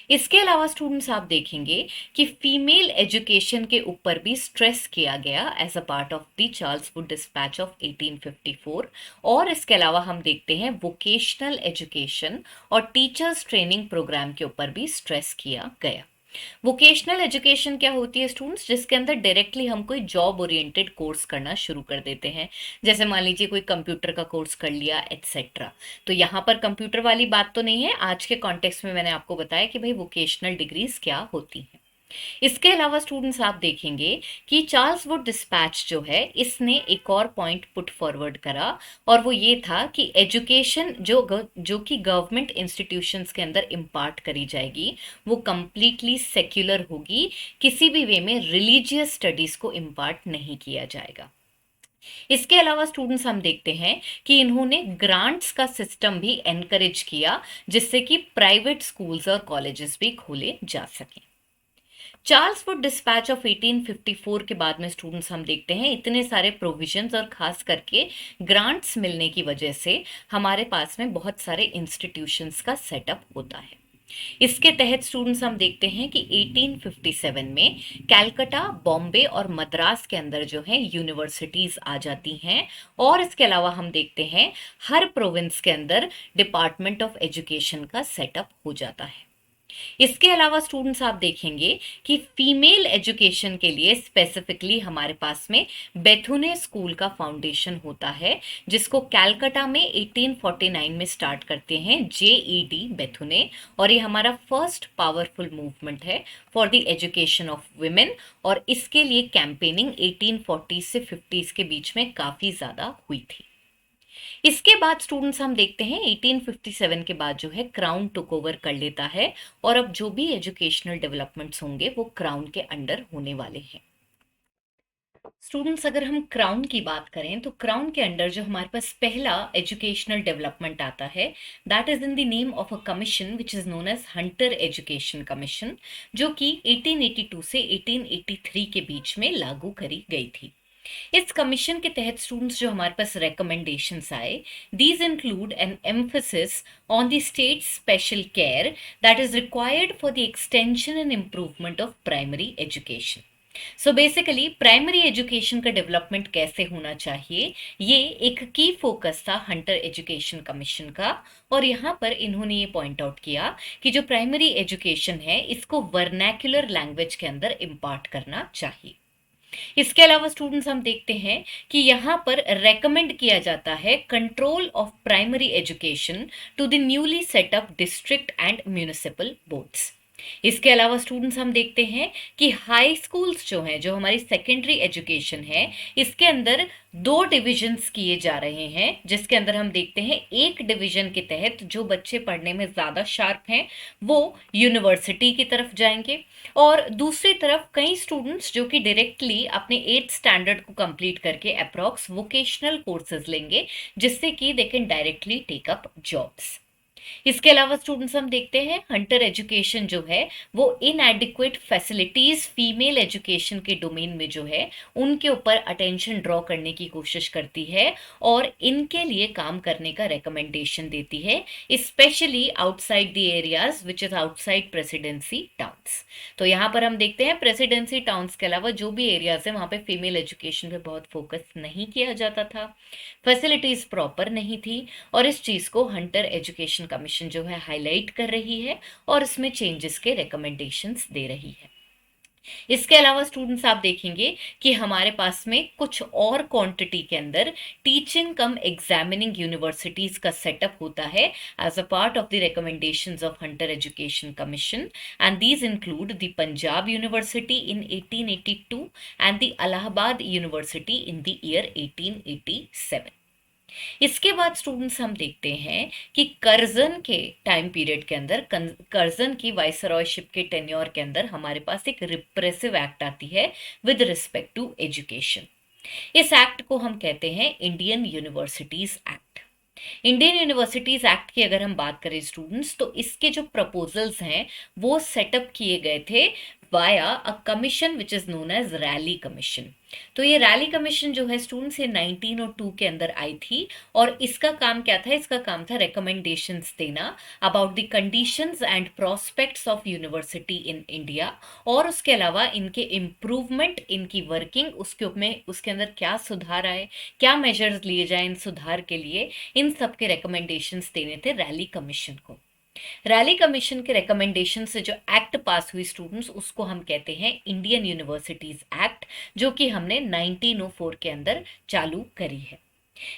इसके अलावा स्टूडेंट्स आप देखेंगे कि फीमेल एजुकेशन के ऊपर भी स्ट्रेस किया गया as a part of the Charles Wood dispatch of 1854, और इसके अलावा हम देखते हैं वोकेशनल एजुकेशन और टीचर्स ट्रेनिंग प्रोग्राम के ऊपर भी स्ट्रेस किया गया। वोकेशनल एजुकेशन क्या होती है स्टूडेंट्स? जिसके अंदर डायरेक्टली हम कोई जॉब ओरिएंटेड कोर्स करना शुरू कर देते हैं, जैसे मान लीजिए कोई कंप्यूटर का कोर्स कर लिया एटसेट्रा। तो यहाँ पर कंप्यूटर वाली बात तो नहीं है, आज के कॉन्टेक्स्ट में मैंने आपको बताया कि भाई वोकेशनल डिग्रीज क्या होती हैं। इसके अलावा स्टूडेंट्स आप देखेंगे कि चार्ल्स वुड डिस्पैच जो है इसने एक और पॉइंट पुट फॉरवर्ड करा, और वो ये था कि एजुकेशन जो कि गवर्नमेंट इंस्टीट्यूशंस के अंदर इम्पार्ट करी जाएगी वो कंप्लीटली सेक्युलर होगी, किसी भी वे में रिलीजियस स्टडीज को इम्पार्ट नहीं किया जाएगा। इसके अलावा स्टूडेंट्स हम देखते हैं कि इन्होंने ग्रांट्स का सिस्टम भी एनकरेज किया, जिससे कि प्राइवेट स्कूल्स और कॉलेजेस भी खोले जा सकें। चार्ल्स वुड डिस्पैच ऑफ 1854 के बाद में स्टूडेंट्स हम देखते हैं इतने सारे प्रोविजंस और खास करके ग्रांट्स मिलने की वजह से हमारे पास में बहुत सारे इंस्टीट्यूशंस का सेटअप होता है। इसके तहत स्टूडेंट्स हम देखते हैं कि 1857 में कैलकाटा, बॉम्बे और मद्रास के अंदर जो है यूनिवर्सिटीज आ जाती हैं, और इसके अलावा हम देखते हैं हर प्रोविंस के अंदर डिपार्टमेंट ऑफ एजुकेशन का सेटअप हो जाता है। इसके अलावा स्टूडेंट्स आप देखेंगे कि फीमेल एजुकेशन के लिए स्पेसिफिकली हमारे पास में बेथुने स्कूल का फाउंडेशन होता है, जिसको कैलकाटा में 1849 में स्टार्ट करते हैं जेईडी बेथुने, और ये हमारा फर्स्ट पावरफुल मूवमेंट है for the education of women, और इसके लिए कैंपेनिंग 1840 से 50s के बीच में काफी ज्यादा हुई थी। इसके बाद स्टूडेंट्स हम देखते हैं 1857 के बाद जो है क्राउन टुक ओवर कर लेता है, और अब जो भी एजुकेशनल डेवलपमेंट्स होंगे वो क्राउन के अंडर होने वाले हैं। स्टूडेंट्स अगर हम क्राउन की बात करें तो क्राउन के अंडर जो हमारे पास पहला एजुकेशनल डेवलपमेंट आता है that is in the name of a commission which is known as Hunter education commission, जो कि 1882 से 1883 के बीच में लागू करी गई थी। इस कमीशन के तहत स्टूडेंट्स जो हमारे पास रिकमेंडेशंस आए, these include an emphasis on the state special care that is required for the extension and improvement of primary education. So basically primary education का डेवलपमेंट कैसे होना चाहिए, ये एक की फोकस था हंटर एजुकेशन कमीशन का, और यहाँ पर इन्होंने ये पॉइंट आउट किया कि जो प्राइमरी एजुकेशन है इसको वर्नैक्युलर लैंग्वेज के अंदर इम्पार्ट करना चाहिए। इसके अलावा स्टूडेंट्स हम देखते हैं कि यहाँ पर रेकमेंड किया जाता है control of primary education to the newly set up district and municipal boards. इसके अलावा स्टूडेंट्स हम देखते हैं कि हाई स्कूल्स जो हैं, जो हमारी सेकेंडरी एजुकेशन है, इसके अंदर दो डिविजन्स किए जा रहे हैं, जिसके अंदर हम देखते हैं एक डिवीजन के तहत जो बच्चे पढ़ने में ज़्यादा शार्प हैं वो यूनिवर्सिटी की तरफ जाएंगे, और दूसरी तरफ कई स्टूडेंट्स जो कि डायरेक्टली अपने 8th स्टैंडर्ड को कंप्लीट करके अप्रॉक्स वोकेशनल कोर्सेज लेंगे, जिससे कि they can directly take up jobs. इसके अलावा स्टूडेंट्स हम देखते हैं हंटर एजुकेशन जो है वो इनएडिक्वेट फैसिलिटीज फीमेल एजुकेशन के डोमेन में जो है उनके ऊपर अटेंशन ड्रॉ करने की कोशिश करती है और इनके लिए काम करने का रिकमेंडेशन देती है, specially outside the areas which is outside presidency towns. तो यहाँ पर हम देखते हैं प्रेसिडेंसी टाउन्स के अलावा जो भी एरियाज है वहाँ पे फीमेल एजुकेशन पे बहुत फोकस नहीं किया जाता था, फैसिलिटीज प्रॉपर नहीं थी, और इस चीज को हंटर एजुकेशन कमीशन जो है हाईलाइट कर रही है और इसमें चेंजेस के रिकमेंडेशंस दे रही है। इसके अलावा स्टूडेंट्स आप देखेंगे कि हमारे पास में कुछ और क्वांटिटी के अंदर टीचिंग कम एग्जामिनिंग यूनिवर्सिटीज का सेटअप होता है as a part of the recommendations of Hunter education commission, and these include the Punjab university in 1882 and the Allahabad university in the year 1887। इसके बाद स्टूडेंट्स हम देखते हैं कि कर्जन के टाइम पीरियड के अंदर, कर्जन की वाइसरॉयशिप के टेन्योर के अंदर हमारे पास एक रिप्रेसिव एक्ट आती है विद रिस्पेक्ट टू एजुकेशन। इस एक्ट को हम कहते हैं Indian universities act. Indian universities act की अगर हम बात करें स्टूडेंट्स, तो इसके जो प्रपोजल्स हैं वो सेटअप किए गए थे via a commission which is known as Raleigh commission. तो ये रैली कमीशन जो है स्टूडेंट्स ये 1902 के अंदर आई थी, और इसका काम क्या था? इसका काम था रिकमेंडेशंस देना about the conditions and prospects of university in India, और उसके अलावा इनके इम्प्रूवमेंट, इनकी वर्किंग, उसके अंदर क्या सुधार आए, क्या मेजर्स लिए जाए इन सुधार के लिए, इन सब के रिकमेंडेशंस देने थे रैली कमीशन को। रैली कमीशन के रिकमेंडेशन से जो एक्ट पास हुई स्टूडेंट्स, उसको हम कहते हैं इंडियन यूनिवर्सिटीज एक्ट, जो कि हमने 1904 के अंदर चालू करी है।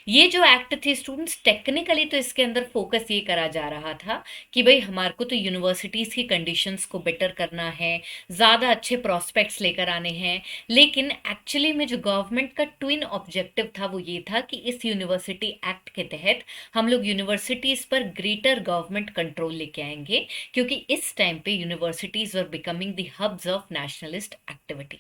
ये जो एक्ट थी स्टूडेंट्स, टेक्निकली तो इसके अंदर फोकस ये करा जा रहा था कि भाई हमारे को तो यूनिवर्सिटीज़ की कंडीशंस को बेटर करना है, ज़्यादा अच्छे प्रॉस्पेक्ट्स लेकर आने हैं, लेकिन एक्चुअली में जो गवर्नमेंट का ट्विन ऑब्जेक्टिव था वो ये था कि इस यूनिवर्सिटी एक्ट के तहत हम लोग यूनिवर्सिटीज़ पर ग्रेटर गवर्नमेंट कंट्रोल लेके आएंगे, क्योंकि इस टाइम पे universities were becoming the hubs of nationalist activity.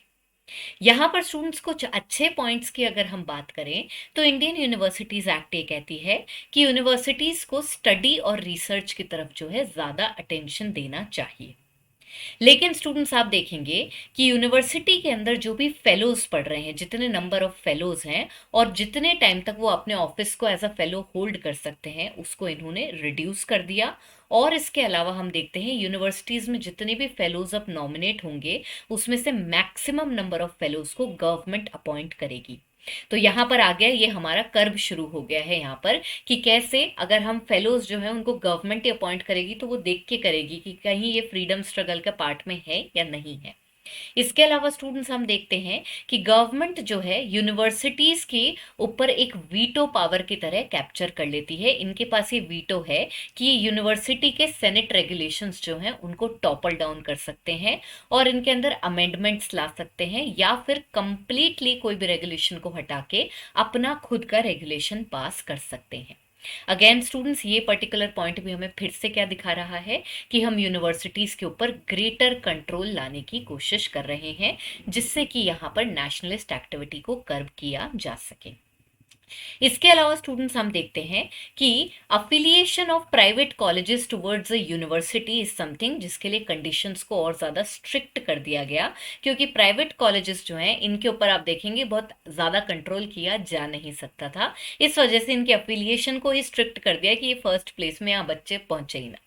यहाँ पर स्टूडेंट्स कुछ अच्छे पॉइंट्स की अगर हम बात करें, तो इंडियन यूनिवर्सिटीज एक्ट ये कहती है कि यूनिवर्सिटीज को स्टडी और रिसर्च की तरफ जो है ज़्यादा अटेंशन देना चाहिए। लेकिन स्टूडेंट्स आप देखेंगे कि यूनिवर्सिटी के अंदर जो भी फेलोज पढ़ रहे हैं, जितने नंबर ऑफ फेलोज हैं और जितने टाइम तक वो अपने ऑफिस को एज अ फेलो होल्ड कर सकते हैं, उसको इन्होंने रिड्यूस कर दिया। और इसके अलावा हम देखते हैं यूनिवर्सिटीज में जितने भी फेलोज अब नॉमिनेट होंगे, उसमें से मैक्सिमम नंबर ऑफ फेलोज को गवर्नमेंट अपॉइंट करेगी। तो यहाँ पर आ गया, ये हमारा कर्व शुरू हो गया है यहाँ पर, कि कैसे अगर हम फेलोज जो है उनको गवर्नमेंट ही अपॉइंट करेगी, तो वो देख के करेगी कि कहीं ये फ्रीडम स्ट्रगल का पार्ट में है या नहीं है। इसके अलावा स्टूडेंट्स हम देखते हैं कि गवर्नमेंट जो है यूनिवर्सिटीज के ऊपर एक वीटो पावर की तरह कैप्चर कर लेती है। इनके पास ये वीटो है कि यूनिवर्सिटी के सेनेट रेगुलेशंस जो हैं उनको टॉपल डाउन कर सकते हैं और इनके अंदर अमेंडमेंट्स ला सकते हैं, या फिर कंप्लीटली कोई भी रेगुलेशन को हटा के अपना खुद का रेगुलेशन पास कर सकते हैं। अगेन स्टूडेंट्स, ये पर्टिकुलर पॉइंट भी हमें फिर से क्या दिखा रहा है कि हम यूनिवर्सिटीज के ऊपर ग्रेटर कंट्रोल लाने की कोशिश कर रहे हैं, जिससे कि यहाँ पर नेशनलिस्ट एक्टिविटी को कर्व किया जा सके। इसके अलावा स्टूडेंट्स हम देखते हैं कि affiliation of private colleges towards a university is something जिसके लिए कंडीशंस को और ज़्यादा स्ट्रिक्ट कर दिया गया, क्योंकि प्राइवेट कॉलेजेस जो हैं इनके ऊपर आप देखेंगे बहुत ज़्यादा कंट्रोल किया जा नहीं सकता था। इस वजह से इनके अफिलिएशन को ही स्ट्रिक्ट कर दिया कि ये फर्स्ट प्लेस में यहाँ बच्चे पहुंचे ही ना।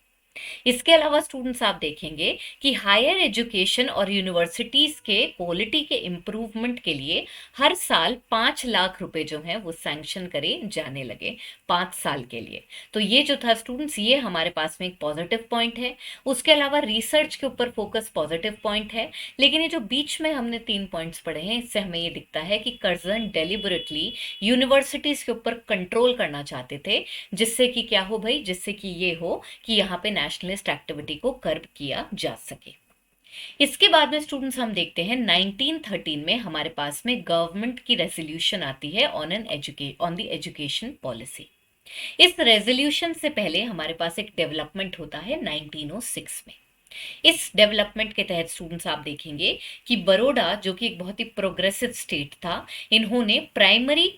इसके अलावा स्टूडेंट्स आप देखेंगे कि हायर एजुकेशन और यूनिवर्सिटीज के क्वालिटी के इम्प्रूवमेंट के लिए हर साल 5 लाख रुपए जो हैं वो सैंक्शन करे जाने लगे 5 साल के लिए। तो ये जो था स्टूडेंट्स, ये हमारे पास में एक पॉजिटिव पॉइंट है। उसके अलावा रिसर्च के ऊपर फोकस पॉजिटिव पॉइंट है। लेकिन ये जो बीच में हमने 3 पॉइंट्स पढ़े हैं, इससे हमें ये दिखता है कि कर्जन डेलिबरेटली यूनिवर्सिटीज के ऊपर कंट्रोल करना चाहते थे, जिससे कि क्या हो भाई, जिससे कि ये हो कि यहाँ पे नेशनलिस्ट एक्टिविटी को कर्ब किया जा सके। इसके बाद में स्टूडेंट्स हम देखते हैं 1913 में हमारे पास में गवर्नमेंट की रेजोल्यूशन आती है ऑन द एजुकेशन पॉलिसी। इस रेजोल्यूशन से पहले हमारे पास एक डेवलपमेंट होता है 1906 में। इस डेवलपमेंट के तहत स्टूडेंट्स आप देखेंगे कि बड़ौदा, जो कि एक बहुत ही प्रोग्रेसिव स्टेट था, इन्होंने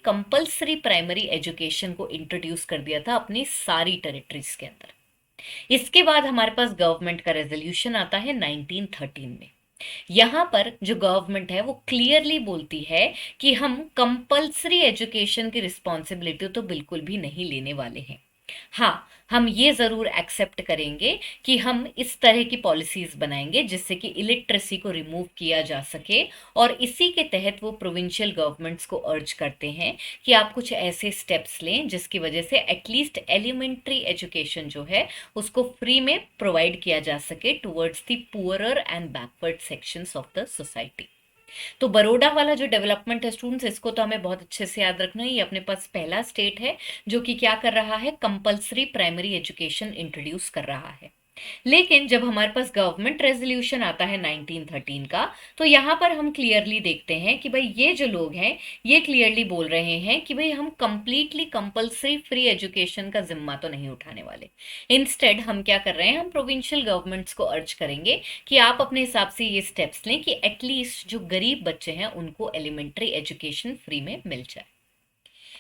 कंपल्सरी प्राइमरी एजुकेशन को इंट्रोड्यूस कर दिया था अपनी सारी टेरिटरीज के अंदर। इसके बाद हमारे पास गवर्नमेंट का रेजोल्यूशन आता है 1913 में। यहां पर जो गवर्नमेंट है वो क्लियरली बोलती है कि हम कंपल्सरी एजुकेशन की रिस्पॉन्सिबिलिटी तो बिल्कुल भी नहीं लेने वाले हैं। हाँ, हम ये जरूर एक्सेप्ट करेंगे कि हम इस तरह की पॉलिसीज बनाएंगे जिससे कि इलिटरेसी को रिमूव किया जा सके, और इसी के तहत वो प्रोविंशियल गवर्नमेंट्स को अर्ज करते हैं कि आप कुछ ऐसे स्टेप्स लें जिसकी वजह से एटलीस्ट एलिमेंट्री एजुकेशन जो है उसको फ्री में प्रोवाइड किया जा सके towards the poorer and backward sections of the society. तो बड़ौदा वाला जो डेवलपमेंट है स्टूडेंट्स, इसको तो हमें बहुत अच्छे से याद रखना है। ये अपने पास पहला स्टेट है जो कि क्या कर रहा है, कंपल्सरी प्राइमरी एजुकेशन इंट्रोड्यूस कर रहा है। लेकिन जब हमारे पास गवर्नमेंट रेजोल्यूशन आता है 1913 का, तो यहाँ पर हम क्लियरली देखते हैं कि भाई ये जो लोग हैं ये क्लियरली बोल रहे हैं कि भाई हम कंप्लीटली कंपल्सरी फ्री एजुकेशन का जिम्मा तो नहीं उठाने वाले। इंस्टेड हम क्या कर रहे हैं, हम प्रोविंशियल गवर्नमेंट्स को अर्ज करेंगे कि आप अपने हिसाब से ये स्टेप्स लें कि एटलीस्ट जो गरीब बच्चे हैं उनको एलिमेंट्री एजुकेशन फ्री में मिल जाए।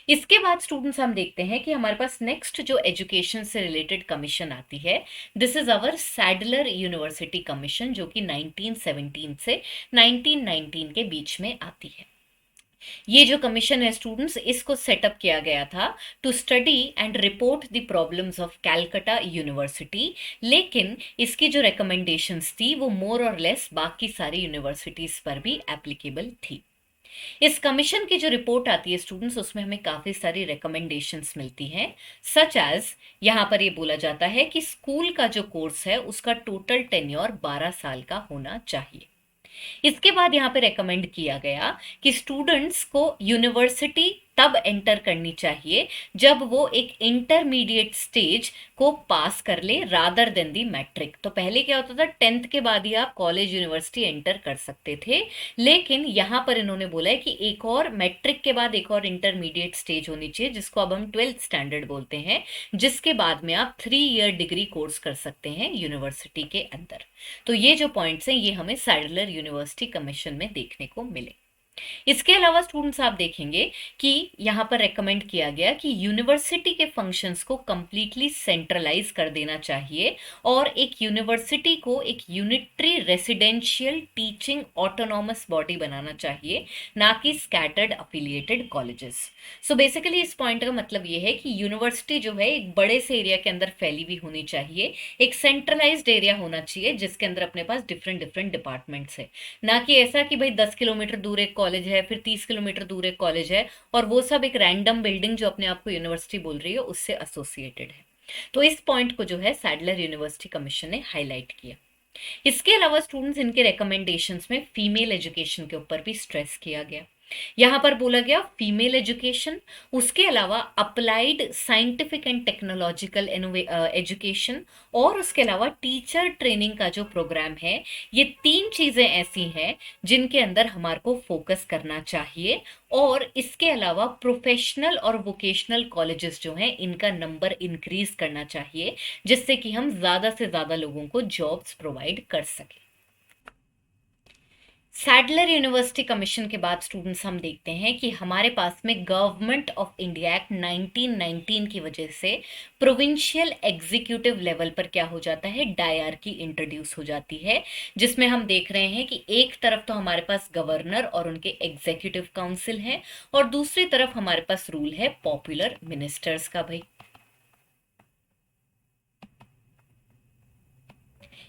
इसके बाद स्टूडेंट्स हम देखते हैं कि हमारे पास नेक्स्ट जो एजुकेशन से रिलेटेड कमीशन आती है, this is our Sadler university commission, जो कि 1917 से 1919 के बीच में आती है। ये जो कमीशन है स्टूडेंट्स, इसको सेटअप किया गया था to study and report the problems of Calcutta university, लेकिन इसकी जो रिकमेंडेशंस थी वो मोर और लेस बाकी सारी यूनिवर्सिटीज पर भी एप्लीकेबल थी। इस कमीशन की जो रिपोर्ट आती है स्टूडेंट्स, उसमें हमें काफी सारी रिकमेंडेशंस मिलती हैं, सच एज यहाँ पर ये बोला जाता है कि स्कूल का जो कोर्स है उसका टोटल टेन्योर 12 साल का होना चाहिए। इसके बाद यहाँ पे रेकमेंड किया गया कि स्टूडेंट्स को यूनिवर्सिटी तब एंटर करनी चाहिए जब वो एक इंटरमीडिएट स्टेज को पास कर ले रादर देन दी मैट्रिक। तो पहले क्या होता था, 10th के बाद ही आप कॉलेज यूनिवर्सिटी एंटर कर सकते थे, लेकिन यहाँ पर इन्होंने बोला है कि एक और मैट्रिक के बाद एक और इंटरमीडिएट स्टेज होनी चाहिए जिसको अब हम 12th स्टैंडर्ड बोलते हैं, जिसके बाद में आप 3 ईयर डिग्री कोर्स कर सकते हैं यूनिवर्सिटी के अंदर। तो ये जो पॉइंट्स हैं ये हमें सैडलर यूनिवर्सिटी कमीशन में देखने को मिले। इसके अलावा स्टूडेंट्स आप देखेंगे कि यहां पर रेकमेंड किया गया कि यूनिवर्सिटी के फंक्शंस को कंप्लीटली सेंट्रलाइज कर देना चाहिए और एक यूनिवर्सिटी को एक unitary residential teaching autonomous body बनाना चाहिए, ना कि scattered affiliated colleges. So basically इस पॉइंट का मतलब ये है कि यूनिवर्सिटी जो है एक बड़े से एरिया के अंदर फैली हुई होनी चाहिए, एक सेंट्रलाइज्ड एरिया होना चाहिए जिसके अंदर अपने पास डिफरेंट डिफरेंट डिपार्टमेंट्स है, ना कि ऐसा कि भाई 10 किलोमीटर दूर एक कॉलेज है, फिर 30 किलोमीटर दूर एक कॉलेज है और वो सब एक रैंडम बिल्डिंग जो अपने आप को यूनिवर्सिटी बोल रही है उससे एसोसिएटेड है। तो इस पॉइंट को जो है सैडलर यूनिवर्सिटी कमीशन ने हाईलाइट किया। इसके अलावा स्टूडेंट्स इनके रिकमेंडेशंस में फीमेल एजुकेशन के ऊपर भी स्ट्रेस किया गया। यहां पर बोला गया फीमेल एजुकेशन, उसके अलावा applied scientific and technological education, और उसके अलावा टीचर ट्रेनिंग का जो प्रोग्राम है, ये 3 चीजें ऐसी हैं जिनके अंदर हमारे को फोकस करना चाहिए। और इसके अलावा प्रोफेशनल और वोकेशनल कॉलेजेस जो हैं इनका नंबर इंक्रीज करना चाहिए जिससे कि हम ज्यादा से ज्यादा लोगों को जॉब्स प्रोवाइड कर सकें। सैडलर यूनिवर्सिटी कमीशन के बाद स्टूडेंट्स हम देखते हैं कि हमारे पास में गवर्नमेंट ऑफ इंडिया एक्ट 1919 की वजह से प्रोविंशियल एग्जीक्यूटिव लेवल पर क्या हो जाता है, डायरकी इंट्रोड्यूस हो जाती है, जिसमें हम देख रहे हैं कि एक तरफ तो हमारे पास गवर्नर और उनके एग्जीक्यूटिव काउंसिल है और दूसरी तरफ हमारे पास रूल है पॉपुलर मिनिस्टर्स का। भाई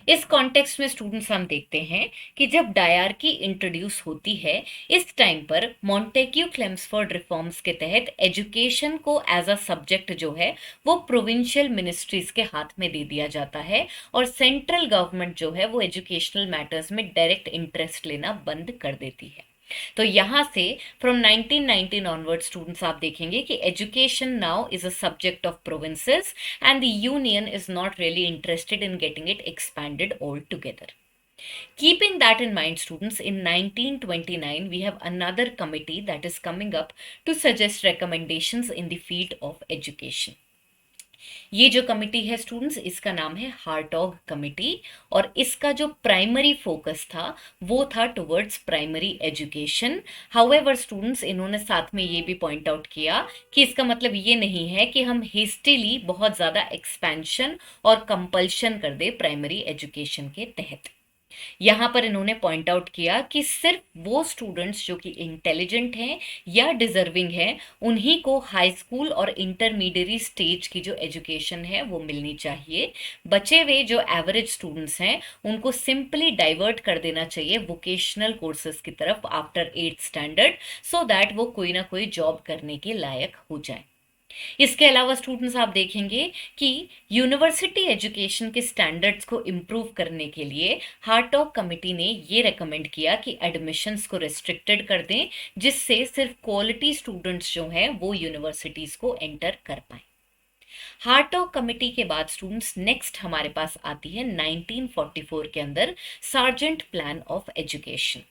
इस कॉन्टेक्स्ट में स्टूडेंट्स हम देखते हैं कि जब डायरकी इंट्रोड्यूस होती है, इस टाइम पर मॉन्टेग्यू क्लेम्सफोर्ड रिफॉर्म्स के तहत एजुकेशन को एज अ सब्जेक्ट जो है वो प्रोविंशियल मिनिस्ट्रीज के हाथ में दे दिया जाता है और सेंट्रल गवर्नमेंट जो है वो एजुकेशनल मैटर्स में डायरेक्ट इंटरेस्ट लेना बंद कर देती है। तो यहाँ से फ्रॉम 1919 ऑनवर्ड स्टूडेंट्स आप देखेंगे कि education now is a subject of provinces and the union is not really interested in getting it expanded all together. Keeping that in mind, students, in 1929 we have another committee that is coming up to suggest recommendations in the field of education. ये जो committee है students, इसका नाम है हार्टॉग committee, और इसका जो primary focus था वो था towards primary education. However students, इन्होंने साथ में ये भी पॉइंट आउट किया कि इसका मतलब ये नहीं है कि हम हेस्टिली बहुत ज़्यादा एक्सपेंशन और कंपल्शन कर दे प्राइमरी एजुकेशन के तहत. यहाँ पर इन्होंने पॉइंट आउट किया कि सिर्फ वो स्टूडेंट्स जो कि इंटेलिजेंट हैं या डिजर्विंग हैं उन्हीं को हाई स्कूल और इंटरमीडिएट स्टेज की जो एजुकेशन है वो मिलनी चाहिए. बचे हुए जो एवरेज स्टूडेंट्स हैं उनको सिंपली डाइवर्ट कर देना चाहिए वोकेशनल कोर्सेज की तरफ after 8th standard, so that वो कोई ना कोई जॉब करने के लायक हो जाए. इसके अलावा स्टूडेंट्स आप देखेंगे कि यूनिवर्सिटी एजुकेशन के स्टैंडर्ड्स को इम्प्रूव करने के लिए हार्टॉग कमिटी ने ये रेकमेंड किया कि एडमिशन्स को रिस्ट्रिक्टेड कर दें, जिससे सिर्फ क्वालिटी स्टूडेंट्स जो हैं वो यूनिवर्सिटीज को एंटर कर पाए. हार्टॉग कमिटी के बाद स्टूडेंट्स नेक्स्ट हमारे पास आती है 1944 के अंदर sergeant plan of education.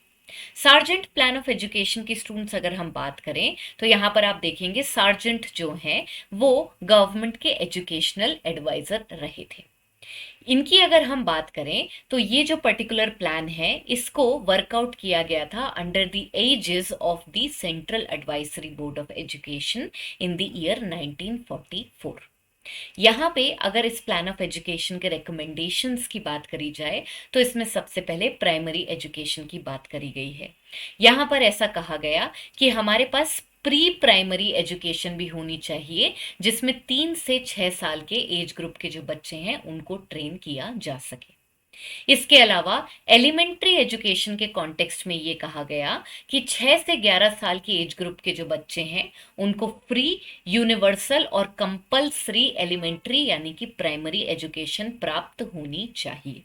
Sergeant plan of education की स्टूडेंट्स अगर हम बात करें तो यहाँ पर आप देखेंगे सार्जेंट जो हैं वो गवर्नमेंट के एजुकेशनल एडवाइजर रहे थे. इनकी अगर हम बात करें तो ये जो पर्टिकुलर प्लान है इसको वर्कआउट किया गया था under the aegis of the central advisory board of education in the year 1944. यहाँ पे अगर इस प्लान ऑफ एजुकेशन के रिकमेंडेशंस की बात करी जाए तो इसमें सबसे पहले प्राइमरी एजुकेशन की बात करी गई है. यहाँ पर ऐसा कहा गया कि हमारे पास प्री प्राइमरी एजुकेशन भी होनी चाहिए जिसमें 3 से 6 साल के एज ग्रुप के जो बच्चे हैं उनको ट्रेन किया जा सके. इसके अलावा एलिमेंट्री एजुकेशन के कॉन्टेक्स्ट में ये कहा गया कि 6 से 11 साल की एज ग्रुप के जो बच्चे हैं उनको फ्री, यूनिवर्सल और कंपल्सरी एलिमेंट्री यानी कि प्राइमरी एजुकेशन प्राप्त होनी चाहिए.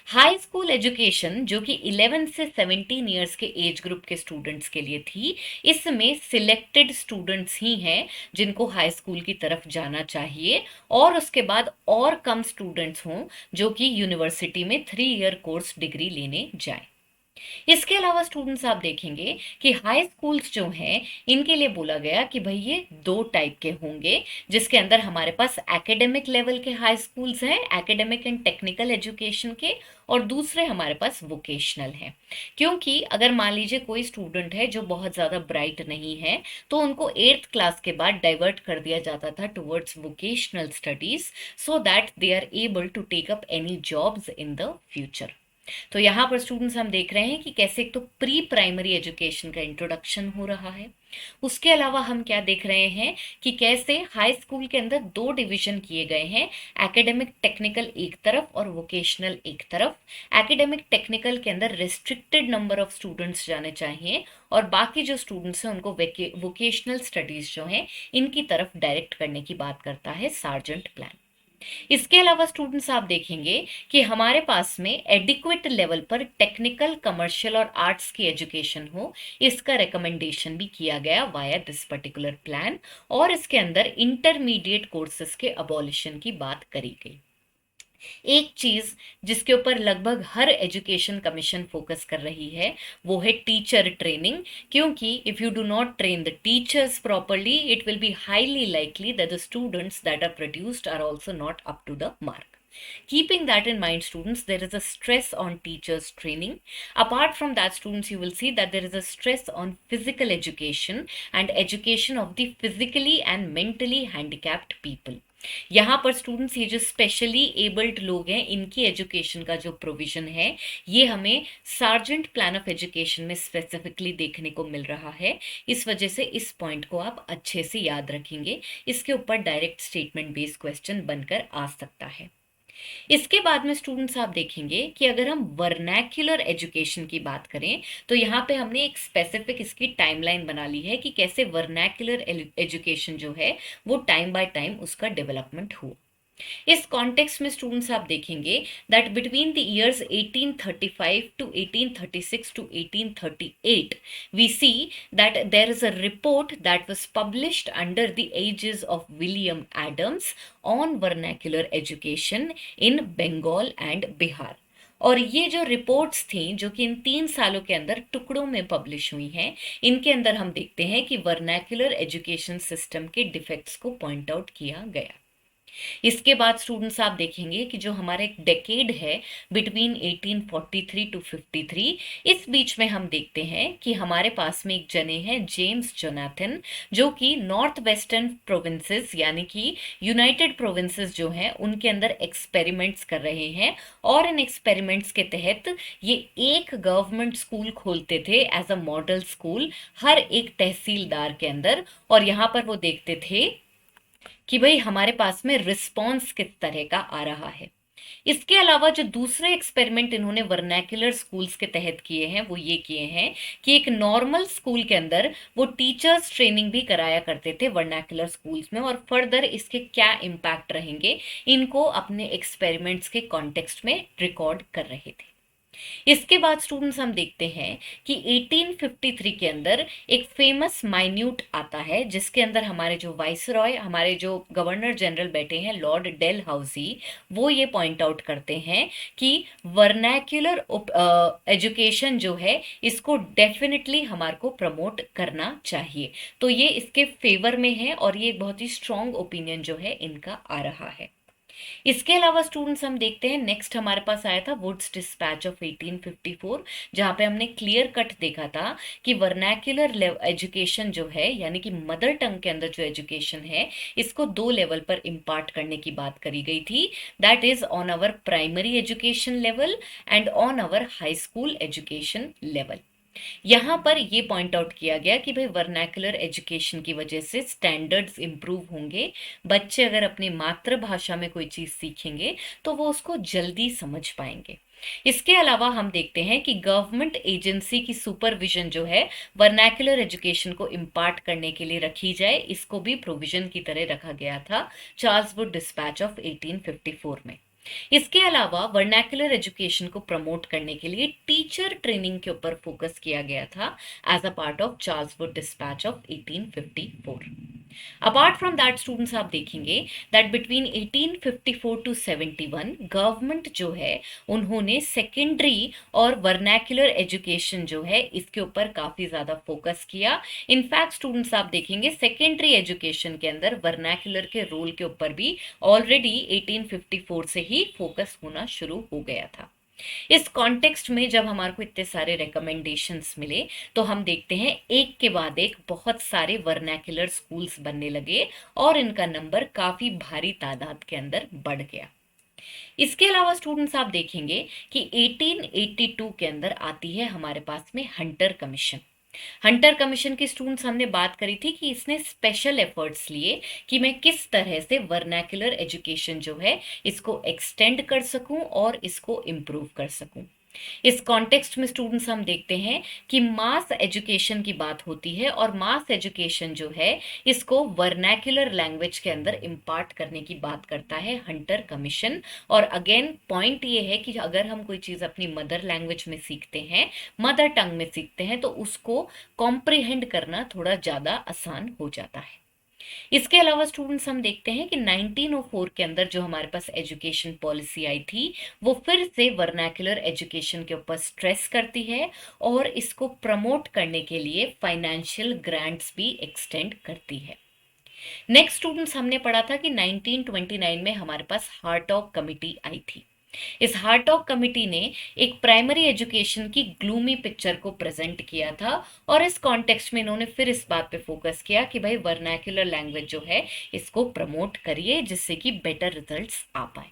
हाई स्कूल एजुकेशन जो कि 11 से 17 ईयर्स के एज ग्रुप के स्टूडेंट्स के लिए थी, इसमें सिलेक्टेड स्टूडेंट्स ही हैं जिनको हाई स्कूल की तरफ जाना चाहिए और उसके बाद और कम स्टूडेंट्स हों जो कि यूनिवर्सिटी में 3 ईयर कोर्स डिग्री लेने जाए. इसके अलावा स्टूडेंट्स आप देखेंगे कि हाई स्कूल्स जो हैं इनके लिए बोला गया कि भाई ये 2 टाइप के होंगे, जिसके अंदर हमारे पास एकेडमिक लेवल के हाई स्कूल्स हैं, एकेडमिक एंड टेक्निकल एजुकेशन के, और दूसरे हमारे पास वोकेशनल हैं. क्योंकि अगर मान लीजिए कोई स्टूडेंट है जो बहुत ज़्यादा ब्राइट नहीं है तो उनको 8th क्लास के बाद डाइवर्ट कर दिया जाता था towards vocational studies so that they are able to take up any jobs in the future. तो यहाँ पर स्टूडेंट्स हम देख रहे हैं कि कैसे एक तो प्री प्राइमरी एजुकेशन का इंट्रोडक्शन हो रहा है. उसके अलावा हम क्या देख रहे हैं कि कैसे हाई स्कूल के अंदर 2 डिवीजन किए गए हैं, एकेडमिक टेक्निकल एक तरफ और वोकेशनल एक तरफ. एकेडमिक टेक्निकल के अंदर रिस्ट्रिक्टेड नंबर ऑफ स्टूडेंट्स जाने चाहिए और बाकी जो स्टूडेंट्स हैं उनको वोकेशनल स्टडीज जो हैं इनकी तरफ डायरेक्ट करने की बात करता है सार्जेंट प्लान. इसके अलावा स्टूडेंट्स आप देखेंगे कि हमारे पास में एडिक्वेट लेवल पर टेक्निकल, कमर्शियल और आर्ट्स की एजुकेशन हो, इसका रिकमेंडेशन भी किया गया वाया दिस पर्टिकुलर प्लान, और इसके अंदर इंटरमीडिएट कोर्सेज के अबॉलिशन की बात करी गई. एक चीज जिसके ऊपर लगभग हर एजुकेशन कमीशन फोकस कर रही है वो है टीचर ट्रेनिंग, क्योंकि if you do not train the teachers properly it will be highly likely that the students that are produced are also not up to the mark. Keeping that in mind, students, there is a stress on teachers training. Apart from that, students, you will see that there is a stress on physical education and education of the physically and mentally handicapped people. यहाँ पर students ये जो specially abled लोग हैं इनकी education का जो provision है ये हमें सार्जेंट प्लान ऑफ एजुकेशन में स्पेसिफिकली देखने को मिल रहा है. इस वजह से इस पॉइंट को आप अच्छे से याद रखेंगे, इसके ऊपर डायरेक्ट स्टेटमेंट बेस्ड क्वेश्चन बनकर आ सकता है. इसके बाद में स्टूडेंट्स आप देखेंगे कि अगर हम वर्नैक्युलर एजुकेशन की बात करें तो यहाँ पे हमने एक स्पेसिफिक इसकी टाइमलाइन बना ली है कि कैसे वर्नैक्युलर एजुकेशन जो है वो टाइम बाय टाइम उसका डेवलपमेंट हो. इस कॉन्टेक्स्ट में स्टूडेंट्स आप देखेंगे that between the years 1835 to 1836 to 1838 we see that there is a report that was published under the aegis of William Adams on vernacular education in Bengal and Bihar। और ये जो reports थी जो कि इन 3 सालों के अंदर टुकड़ों में पब्लिश हुई हैं, इनके अंदर हम देखते हैं कि वर्नैक्युलर एजुकेशन सिस्टम के डिफेक्ट्स को पॉइंट आउट किया गया। इसके बाद स्टूडेंट्स आप देखेंगे कि जो हमारा एक डेकेड है बिटवीन 1843 टू 53, इस बीच में हम देखते हैं कि हमारे पास में एक जने हैं जेम्स जोनाथन, जो कि नॉर्थ वेस्टर्न प्रोविंसेस यानी कि यूनाइटेड प्रोविंसेस जो हैं उनके अंदर एक्सपेरिमेंट्स कर रहे हैं। और इन एक्सपेरिमेंट्स के तहत ये एक गवर्नमेंट स्कूल खोलते थे एज अ मॉडल स्कूल हर एक तहसीलदार के अंदर, और यहाँ पर वो देखते थे कि भाई हमारे पास में रिस्पॉन्स किस तरह का आ रहा है। इसके अलावा जो दूसरे एक्सपेरिमेंट इन्होंने वर्नैक्युलर स्कूल्स के तहत किए हैं वो ये किए हैं कि एक नॉर्मल स्कूल के अंदर वो टीचर्स ट्रेनिंग भी कराया करते थे वर्नैक्युलर स्कूल्स में, और फर्दर इसके क्या इम्पैक्ट रहेंगे इनको अपने एक्सपेरिमेंट्स के कॉन्टेक्स्ट में रिकॉर्ड कर रहे थे। इसके बाद स्टूडेंट्स हम देखते हैं कि 1853 के अंदर एक फेमस माइन्यूट आता है जिसके अंदर हमारे जो वाइसरॉय, हमारे जो गवर्नर जनरल बैठे हैं लॉर्ड डेलहाउसी, वो ये पॉइंट आउट करते हैं कि वर्नैक्युलर एजुकेशन जो है इसको डेफिनेटली हमारे को प्रमोट करना चाहिए। तो ये इसके फेवर में है और ये एक बहुत ही स्ट्रॉन्ग ओपिनियन जो है इनका आ रहा है। इसके अलावा स्टूडेंट्स हम देखते हैं नेक्स्ट हमारे पास आया था वुड्स डिस्पैच ऑफ 1854, जहां पे हमने क्लियर कट देखा था कि वर्नैक्युलर एजुकेशन जो है यानी कि मदर टंग के अंदर जो एजुकेशन है इसको 2 लेवल पर इम्पार्ट करने की बात करी गई थी, that is on our primary education level and on our high school education level. यहाँ पर ये पॉइंट आउट किया गया कि भाई वर्नैकुलर एजुकेशन की वजह से स्टैंडर्ड्स इंप्रूव होंगे, बच्चे अगर अपनी मातृभाषा में कोई चीज सीखेंगे तो वो उसको जल्दी समझ पाएंगे। इसके अलावा हम देखते हैं कि गवर्नमेंट एजेंसी की सुपरविजन जो है वर्नैकुलर एजुकेशन को इम्पार्ट करने के लिए रखी जाए, इसको भी प्रोविजन की तरह रखा गया था चार्ल्स वुड डिस्पैच ऑफ 1854 में। इसके अलावा वर्नैकुलर एजुकेशन को प्रमोट करने के लिए टीचर ट्रेनिंग के ऊपर फोकस किया गया था as a part of Charles Wood dispatch of 1854। Apart from that students आप देखेंगे दैट बिटवीन 1854 टू 71 गवर्नमेंट जो है उन्होंने सेकेंडरी और वर्नैकुलर एजुकेशन जो है इसके ऊपर काफी ज्यादा फोकस किया। इनफैक्ट स्टूडेंट्स आप देखेंगे सेकेंडरी एजुकेशन के अंदर वर्नैकुलर के रोल के ऊपर भी ऑलरेडी 1854 से ही फोकस होना शुरू हो गया था। इस कॉन्टेक्स्ट में जब हमारे को इतने सारे रिकमेंडेशंस मिले तो हम देखते हैं एक के बाद एक बहुत सारे वर्नैकुलर स्कूल्स बनने लगे और इनका नंबर काफी भारी तादाद के अंदर बढ़ गया। इसके अलावा स्टूडेंट्स आप देखेंगे कि 1882 के अंदर आती है हमारे पास में हंटर कमीशन। हंटर कमीशन की स्टूडेंट्स हमने बात करी थी कि इसने स्पेशल एफर्ट्स लिए कि मैं किस तरह से वर्नैकुलर एजुकेशन जो है इसको एक्सटेंड कर सकूं और इसको इम्प्रूव कर सकूं। इस कॉन्टेक्स्ट में स्टूडेंट्स हम देखते हैं कि मास एजुकेशन की बात होती है और मास एजुकेशन जो है इसको वर्नैकुलर लैंग्वेज के अंदर इम्पार्ट करने की बात करता है हंटर कमीशन। और अगेन पॉइंट ये है कि अगर हम कोई चीज अपनी मदर लैंग्वेज में सीखते हैं, मदर टंग में सीखते हैं, तो उसको कॉम्प्रिहेंड करना थोड़ा ज्यादा आसान हो जाता है। इसके अलावा स्टूडेंट्स हम देखते हैं कि 1904 के अंदर जो हमारे पास एजुकेशन पॉलिसी आई थी वो फिर से वर्नैकुलर एजुकेशन के ऊपर स्ट्रेस करती है और इसको प्रमोट करने के लिए फाइनेंशियल ग्रांट्स भी एक्सटेंड करती है। नेक्स्ट स्टूडेंट्स हमने पढ़ा था कि 1929 में हमारे पास हार्टॉग कमिटी आई थी। इस हार्टॉग कमिटी ने एक प्राइमरी एजुकेशन की ग्लूमी पिक्चर को प्रेजेंट किया था और इस कॉन्टेक्स्ट में इन्होंने फिर इस बात पे फोकस किया कि भाई वर्नैकुलर लैंग्वेज जो है इसको प्रमोट करिए जिससे कि बेटर रिजल्ट्स आ पाए।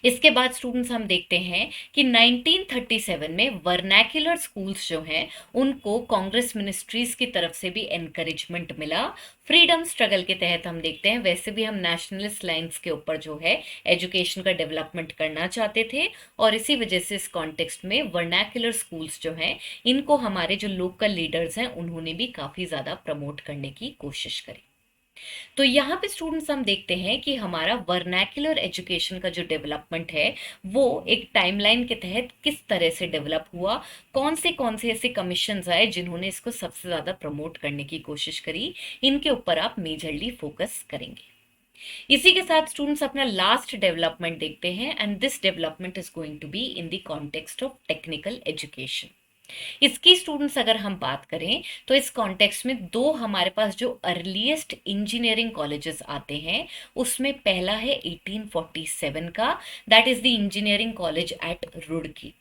इसके बाद स्टूडेंट्स हम देखते हैं कि 1937 में वर्नैकुलर स्कूल्स जो हैं उनको कांग्रेस मिनिस्ट्रीज की तरफ से भी एनकरेजमेंट मिला। फ्रीडम स्ट्रगल के तहत हम देखते हैं वैसे भी हम नेशनलिस्ट लाइंस के ऊपर जो है एजुकेशन का डेवलपमेंट करना चाहते थे और इसी वजह से इस कॉन्टेक्स्ट में वर्नैकुलर स्कूल्स जो हैं इनको हमारे जो लोकल लीडर्स हैं उन्होंने भी काफी ज्यादा प्रमोट करने की कोशिश करी। तो यहाँ पे स्टूडेंट्स हम देखते हैं कि हमारा वर्नैक्युलर एजुकेशन का जो डेवलपमेंट है वो एक टाइमलाइन के तहत किस तरह से डेवलप हुआ, कौन से ऐसे कमीशंस आए जिन्होंने इसको सबसे ज़्यादा प्रमोट करने की कोशिश करी, इनके ऊपर आप मेजरली फोकस करेंगे। इसी के साथ स्टूडेंट्स अपना लास्ट डेवलपमेंट देखते हैं, and this development is going to be in the context of technical education. इसकी स्टूडेंट्स अगर हम बात करें तो इस कॉन्टेक्स्ट में दो हमारे पास जो अर्लीस्ट इंजीनियरिंग कॉलेजेस आते हैं, उसमें पहला है 1847 का, that is the engineering college eight Roorkee.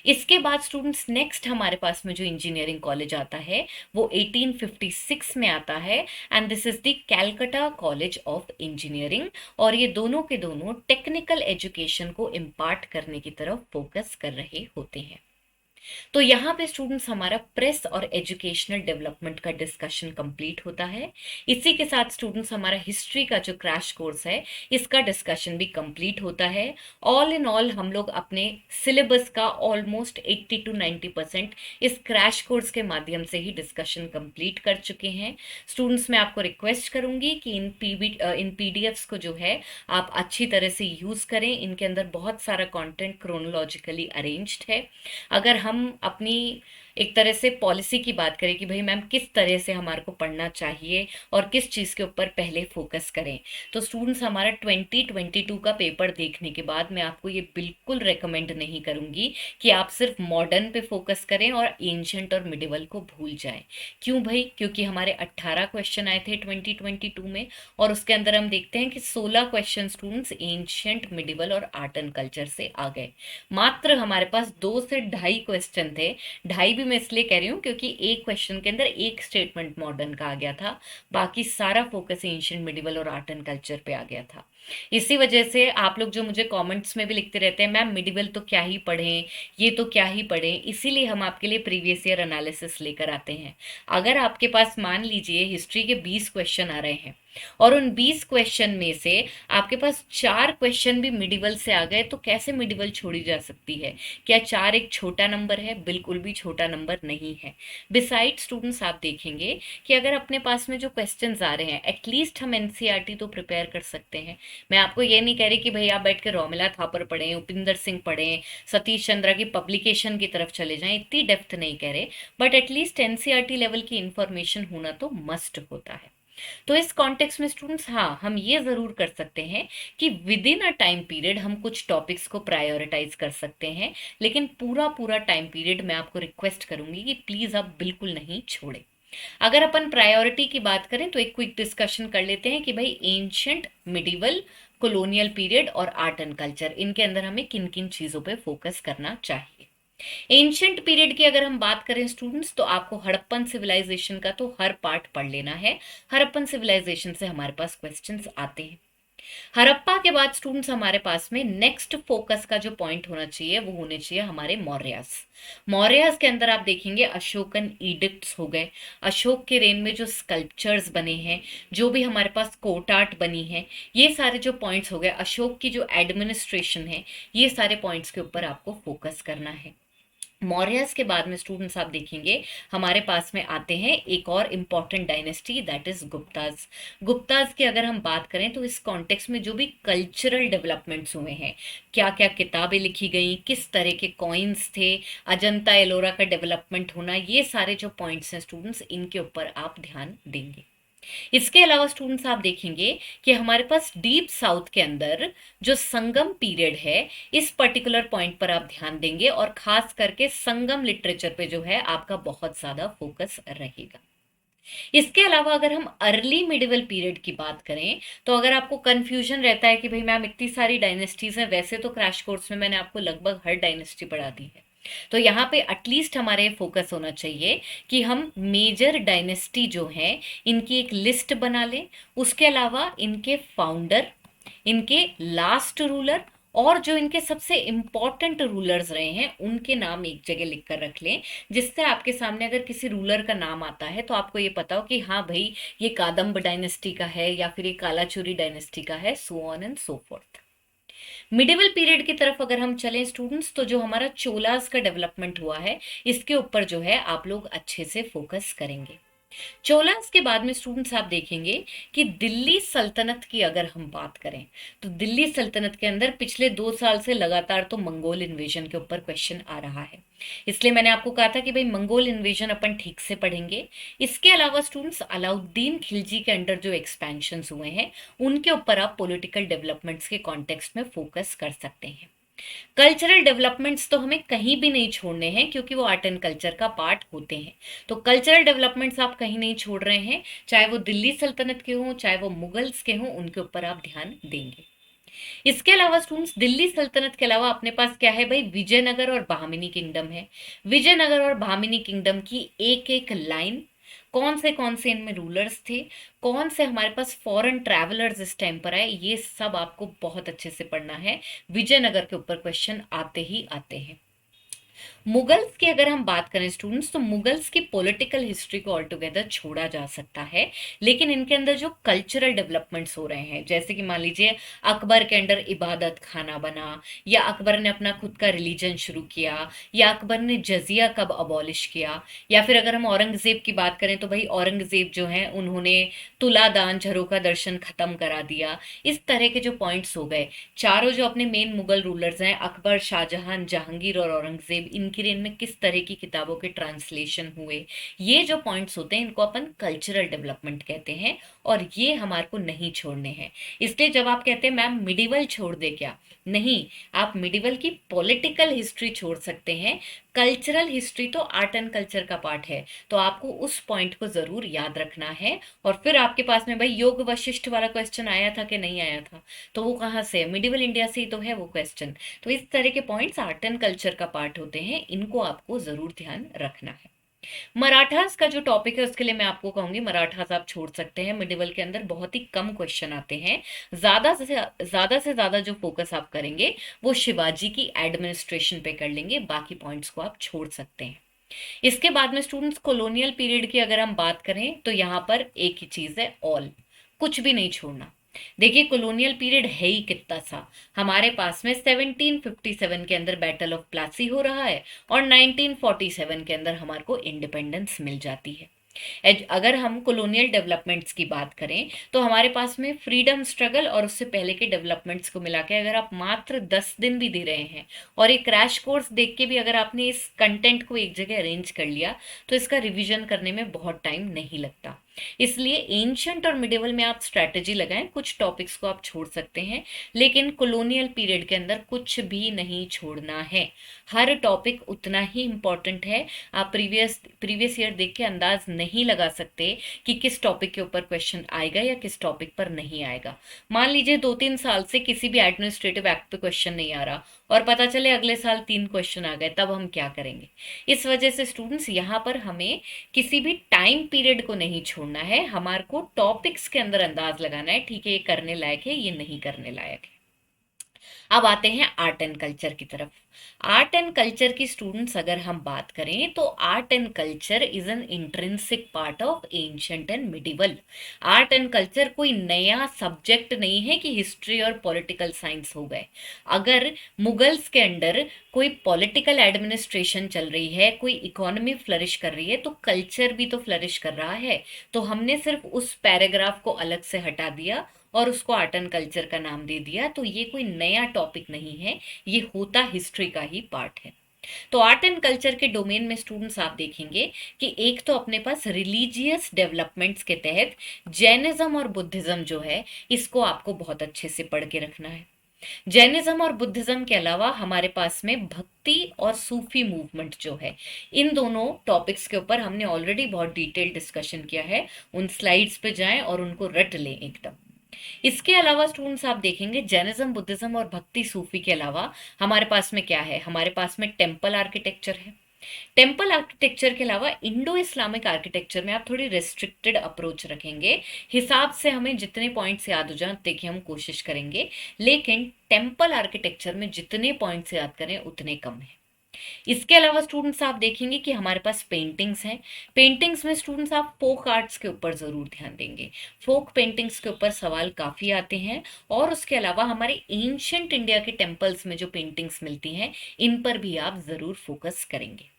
इसके बाद स्टूडेंट्स नेक्स्ट हमारे पास में जो इंजीनियरिंग कॉलेज आता है वो 1856 में आता है, and this is the Calcutta college of engineering. और ये दोनों के दोनों टेक्निकल एजुकेशन को इम्पार्ट करने की तरफ फोकस कर रहे होते हैं। तो यहाँ पे स्टूडेंट्स हमारा प्रेस और एजुकेशनल डेवलपमेंट का डिस्कशन कंप्लीट होता है। इसी के साथ स्टूडेंट्स हमारा हिस्ट्री का जो क्रैश कोर्स है इसका डिस्कशन भी कंप्लीट होता है। ऑल इन ऑल हम लोग अपने सिलेबस का ऑलमोस्ट 80 to 90% इस क्रैश कोर्स के माध्यम से ही डिस्कशन कंप्लीट कर चुके हैं। स्टूडेंट्स मैं आपको रिक्वेस्ट करूंगी कि इन पीडीएफ्स को जो है आप अच्छी तरह से यूज करें। इनके अंदर बहुत सारा कंटेंट क्रोनोलॉजिकली अरेंज्ड है। अगर हम अपनी एक तरह से पॉलिसी की बात करें कि भाई मैम किस तरह से हमारे को पढ़ना चाहिए और किस चीज़ के ऊपर पहले फोकस करें, तो स्टूडेंट्स हमारा 2022 का पेपर देखने के बाद मैं आपको ये बिल्कुल रेकमेंड नहीं करूंगी कि आप सिर्फ मॉडर्न पे फोकस करें और एंशंट और मिडिवल को भूल जाएं। क्यों भाई? क्योंकि हमारे 18 क्वेश्चन आए थे 2022 में, और उसके अंदर हम देखते हैं कि 16 क्वेश्चन स्टूडेंट्स एंशंट, मिडिवल और आर्ट एंड कल्चर से आ गए। मात्र हमारे पास 2 से 2.5 क्वेश्चन थे। 2.5 भी मैं इसलिए कह रही हूँ क्योंकि एक क्वेश्चन के अंदर एक स्टेटमेंट मॉडर्न का आ गया था, बाकी सारा फोकस एंशिएंट, मिडिवल और आर्ट एंड कल्चर पे आ गया था। इसी वजह से आप लोग जो मुझे कमेंट्स में भी लिखते रहते हैं मैम मिडिवल तो क्या ही पढ़ें, ये तो क्या ही पढ़ें, इसीलिए हम आपके लिए प्रीवियस ईयर एनालिसिस लेकर आते हैं। अगर आपके पास मान लीजिए हिस्ट्री के 20 क्वेश्चन आ रहे हैं और उन 20 क्वेश्चन में से आपके पास 4 क्वेश्चन भी मिडिवल से आ गए, तो कैसे मिडिवल छोड़ी जा सकती है? क्या 4 एक छोटा नंबर है? बिल्कुल भी छोटा नंबर नहीं है। बिसाइड स्टूडेंट्स आप देखेंगे कि अगर अपने पास में जो क्वेश्चंस आ रहे हैं एटलीस्ट हम एनसीईआरटी तो प्रिपेयर कर सकते हैं। मैं आपको ये नहीं कह रही कि भाई आप बैठ के रोमिला थापर पढ़ें, उपिंदर सिंह पढ़ें, सतीश चंद्रा की पब्लिकेशन की तरफ चले जाएं, इतनी डेप्थ नहीं कह रहे, बट एटलीस्ट एनसीईआरटी लेवल की इंफॉर्मेशन होना तो मस्ट होता है। तो इस कॉन्टेक्स्ट में स्टूडेंट्स हाँ हम ये जरूर कर सकते हैं कि with in a time period हम कुछ टॉपिक्स को प्रायोरिटाइज कर सकते हैं, लेकिन पूरा पूरा टाइम पीरियड मैं आपको रिक्वेस्ट करूंगी कि प्लीज आप बिल्कुल नहीं छोड़ें। अगर अपन प्रायोरिटी की बात करें तो एक क्विक डिस्कशन कर लेते हैं कि भाई एंशियंट, मिडिवल, कॉलोनियल पीरियड और आर्ट एंड कल्चर, इनके अंदर हमें किन किन चीजों पे फोकस करना चाहिए। एंशियंट पीरियड की अगर हम बात करें स्टूडेंट्स तो आपको हड़प्पन सिविलाइजेशन का तो हर पार्ट पढ़ लेना है। हड़प्पन सिविलाइजेशन से हमारे पास क्वेश्चंस आते हैं। हड़प्पा के बाद स्टूडेंट्स हमारे पास में नेक्स्ट फोकस का जो पॉइंट होना चाहिए वो होने चाहिए हमारे मौर्यास। मौर्यास के अंदर आप देखेंगे अशोकन इडिक्ट्स हो गए, अशोक के रेन में जो स्कल्पचर्स बने हैं, जो भी हमारे पास कोर्ट आर्ट बनी है, ये सारे जो पॉइंट्स हो गए, अशोक की जो एडमिनिस्ट्रेशन है, ये सारे पॉइंट्स के ऊपर आपको फोकस करना है। मौर्यस के बाद में स्टूडेंट्स आप देखेंगे हमारे पास में आते हैं एक और important dynasty, that is Gupta's. Gupta's की अगर हम बात करें तो इस कॉन्टेक्स्ट में जो भी कल्चरल डेवलपमेंट्स हुए हैं, क्या क्या किताबें लिखी गई, किस तरह के कॉइन्स थे, अजंता एलोरा का डेवलपमेंट होना, ये सारे जो पॉइंट्स हैं स्टूडेंट्स इनके ऊपर आप ध्यान देंगे। इसके अलावा स्टूडेंट्स आप देखेंगे कि हमारे पास डीप साउथ के अंदर जो संगम पीरियड है, इस पर्टिकुलर पॉइंट पर आप ध्यान देंगे और खास करके संगम लिटरेचर पे जो है आपका बहुत ज्यादा फोकस रहेगा। इसके अलावा अगर हम अर्ली मिडिवल पीरियड की बात करें तो अगर आपको कंफ्यूजन रहता है कि भाई मैम इतनी सारी डायनेस्टीज हैं, वैसे तो क्रैश कोर्स में मैंने आपको लगभग हर डायनेस्टी पढ़ा दी है, तो यहाँ पे एटलीस्ट हमारे फोकस होना चाहिए कि हम मेजर डायनेस्टी जो है इनकी एक लिस्ट बना लें। उसके अलावा इनके फाउंडर, इनके लास्ट रूलर और जो इनके सबसे इंपॉर्टेंट रूलर्स रहे हैं उनके नाम एक जगह लिख कर रख लें, जिससे आपके सामने अगर किसी रूलर का नाम आता है तो आपको ये पता हो कि हाँ भाई ये कादम्ब डायनेस्टी का है या फिर ये कालाचुरी डायनेस्टी का है, so on and so fourth. Medieval period की तरफ अगर हम चलें स्टूडेंट्स तो जो हमारा चोलास का डेवलपमेंट हुआ है इसके ऊपर जो है आप लोग अच्छे से फोकस करेंगे। चोलास के बाद में स्टूडेंट्स आप देखेंगे कि दिल्ली सल्तनत की अगर हम बात करें तो दिल्ली सल्तनत के अंदर पिछले 2 साल से लगातार तो मंगोल इन्वेजन के ऊपर क्वेश्चन आ रहा है। इसलिए मैंने आपको कहा था कि भाई मंगोल इन्वेजन अपन ठीक से पढ़ेंगे। इसके अलावा स्टूडेंट्स अलाउद्दीन खिलजी के अंडर जो एक्सपेंशंस हुए हैं उनके ऊपर आप पॉलिटिकल डेवलपमेंट्स के कॉन्टेक्स्ट में फोकस कर सकते हैं। कल्चरल डेवलपमेंट्स तो हमें कहीं भी नहीं छोड़ने हैं क्योंकि वो आर्ट एंड कल्चर का पार्ट होते हैं। तो कल्चरल डेवलपमेंट्स आप कहीं नहीं छोड़ रहे हैं, चाहे वो दिल्ली सल्तनत के हों चाहे वो मुगल्स के हों, उनके ऊपर आप ध्यान देंगे। इसके अलावा स्टूडेंट्स दिल्ली सल्तनत के अलावा अपने पास क्या है भाई, विजयनगर और बहामनी किंगडम है। विजयनगर और बहामनी किंगडम की एक एक लाइन, कौन से इनमें रूलर्स थे, कौन से हमारे पास फॉरेन ट्रैवलर्स इस टाइम पर आए, ये सब आपको बहुत अच्छे से पढ़ना है। विजयनगर के ऊपर क्वेश्चन आते ही आते हैं। मुगल्स की अगर हम बात करें स्टूडेंट्स तो मुगल्स की पॉलिटिकल हिस्ट्री को ऑल टुगेदर छोड़ा जा सकता है, लेकिन इनके अंदर जो कल्चरल डेवलपमेंट्स हो रहे हैं, जैसे कि मान लीजिए अकबर के अंडर इबादत खाना बना, या अकबर ने अपना खुद का रिलीजन शुरू किया, या अकबर ने जजिया कब अबॉलिश किया, या फिर अगर हम औरंगजेब की बात करें तो भाई औरंगजेब जो है उन्होंने तुलादान झरोका दर्शन खत्म करा दिया। इस तरह के जो पॉइंट्स हो गए, चारों जो अपने मेन मुगल रूलर्स हैं अकबर, शाहजहां, जहांगीर और औरंगजेब, इनकी रेन में किस तरह की किताबों के ट्रांसलेशन हुए, ये जो पॉइंट्स होते हैं इनको अपन कल्चरल डेवलपमेंट कहते हैं और ये हमारे को नहीं छोड़ने हैं। इसलिए जब आप कहते हैं मैम मिडिवल छोड़ दे क्या, नहीं, आप मिडिवल की पॉलिटिकल हिस्ट्री छोड़ सकते हैं। कल्चरल हिस्ट्री तो आर्ट एंड कल्चर का पार्ट है, तो आपको उस पॉइंट को जरूर याद रखना है। और फिर आपके पास में भाई योग वशिष्ठ वाला क्वेश्चन आया था कि नहीं आया था, तो वो कहाँ से है, मिडिवल इंडिया से ही तो है वो क्वेश्चन। तो इस तरह के पॉइंट्स आर्ट एंड कल्चर का पार्ट होते हैं, इनको आपको जरूर ध्यान रखना है। मराठास का जो टॉपिक है उसके लिए मैं आपको कहूंगी मराठास आप छोड़ सकते हैं, मिडिवल के अंदर बहुत ही कम क्वेश्चन आते हैं। ज्यादा से ज्यादा जो फोकस आप करेंगे वो शिवाजी की एडमिनिस्ट्रेशन पे कर लेंगे, बाकी पॉइंट्स को आप छोड़ सकते हैं। इसके बाद में स्टूडेंट्स कॉलोनियल पीरियड की अगर हम बात करें तो यहाँ पर एक ही चीज है, ऑल, कुछ भी नहीं छोड़ना। देखिए कॉलोनियल पीरियड है ही कितना सा, हमारे पास में 1757 के अंदर बैटल ऑफ प्लासी हो रहा है और 1947 के अंदर हमारे को इंडिपेंडेंस मिल जाती है। अगर हम कॉलोनियल डेवलपमेंट्स की बात करें तो हमारे पास में फ्रीडम स्ट्रगल और उससे पहले के डेवलपमेंट्स को मिला के अगर आप मात्र 10 दिन भी दे रहे हैं और एक क्रैश कोर्स देख के भी अगर आपने इस कंटेंट को एक जगह अरेंज कर लिया तो इसका रिवीजन करने में बहुत टाइम नहीं लगता। इसलिए एंशंट और मिडिवल में आप स्ट्रैटेजी लगाएं, कुछ टॉपिक्स को आप छोड़ सकते हैं, लेकिन कॉलोनियल पीरियड के अंदर कुछ भी नहीं छोड़ना है। हर टॉपिक उतना ही इंपॉर्टेंट है। आप प्रीवियस ईयर देख के अंदाज नहीं लगा सकते कि किस टॉपिक के ऊपर क्वेश्चन आएगा या किस टॉपिक पर नहीं आएगा। मान लीजिए 2-3 साल से किसी भी एडमिनिस्ट्रेटिव एक्ट पे क्वेश्चन नहीं आ रहा और पता चले अगले साल 3 क्वेश्चन आ गए, तब हम क्या करेंगे। इस वजह से स्टूडेंट्स यहाँ पर हमें किसी भी टाइम पीरियड को नहीं छोड़ना है, हमारे को टॉपिक्स के अंदर अंदाज लगाना है, ठीक है ये करने लायक है ये नहीं करने लायक है। अब आते हैं आर्ट एंड कल्चर की तरफ। आर्ट एंड कल्चर की स्टूडेंट्स अगर हम बात करें तो art and culture is an intrinsic part of ancient and medieval. Art and culture कोई नया सब्जेक्ट नहीं है कि हिस्ट्री और पॉलिटिकल साइंस हो गए। अगर मुगल्स के अंडर कोई पॉलिटिकल एडमिनिस्ट्रेशन चल रही है, कोई इकोनॉमी फ्लरिश कर रही है, तो कल्चर भी तो फ्लरिश कर रहा है। तो हमने सिर्फ उस पैराग्राफ को अलग से हटा दिया और उसको आर्ट एंड कल्चर का नाम दे दिया, तो ये कोई नया टॉपिक नहीं है, ये होता हिस्ट्री का ही पार्ट है। तो आर्ट एंड कल्चर के डोमेन में स्टूडेंट्स आप देखेंगे कि एक तो अपने पास रिलीजियस डेवलपमेंट्स के तहत जैनिज्म और बुद्धिज्म जो है इसको आपको बहुत अच्छे से पढ़ के रखना है। जैनिज्म और बुद्धिज्म के अलावा हमारे पास में भक्ति और सूफी मूवमेंट जो है, इन दोनों टॉपिक्स के ऊपर हमने ऑलरेडी बहुत डिटेल डिस्कशन किया है। उन स्लाइड्स पे जाएं और उनको रट लें एकदम। इसके अलावा स्टूडेंट्स आप देखेंगे जैनिज्म, बुद्धिज्म और भक्ति सूफी के अलावा हमारे पास में क्या है, हमारे पास में टेम्पल आर्किटेक्चर है। टेम्पल आर्किटेक्चर के अलावा इंडो इस्लामिक आर्किटेक्चर में आप थोड़ी रेस्ट्रिक्टेड अप्रोच रखेंगे, हिसाब से हमें जितने पॉइंट्स याद हो जाए देखिए हम कोशिश करेंगे, लेकिन टेम्पल आर्किटेक्चर में जितने पॉइंट्स याद करें उतने कम है। इसके अलावा स्टूडेंट्स आप देखेंगे कि हमारे पास पेंटिंग्स हैं। पेंटिंग्स में स्टूडेंट्स आप फोक आर्ट्स के ऊपर ज़रूर ध्यान देंगे, फोक पेंटिंग्स के ऊपर सवाल काफ़ी आते हैं। और उसके अलावा हमारे एंशंट इंडिया के टेम्पल्स में जो पेंटिंग्स मिलती हैं इन पर भी आप ज़रूर फोकस करेंगे।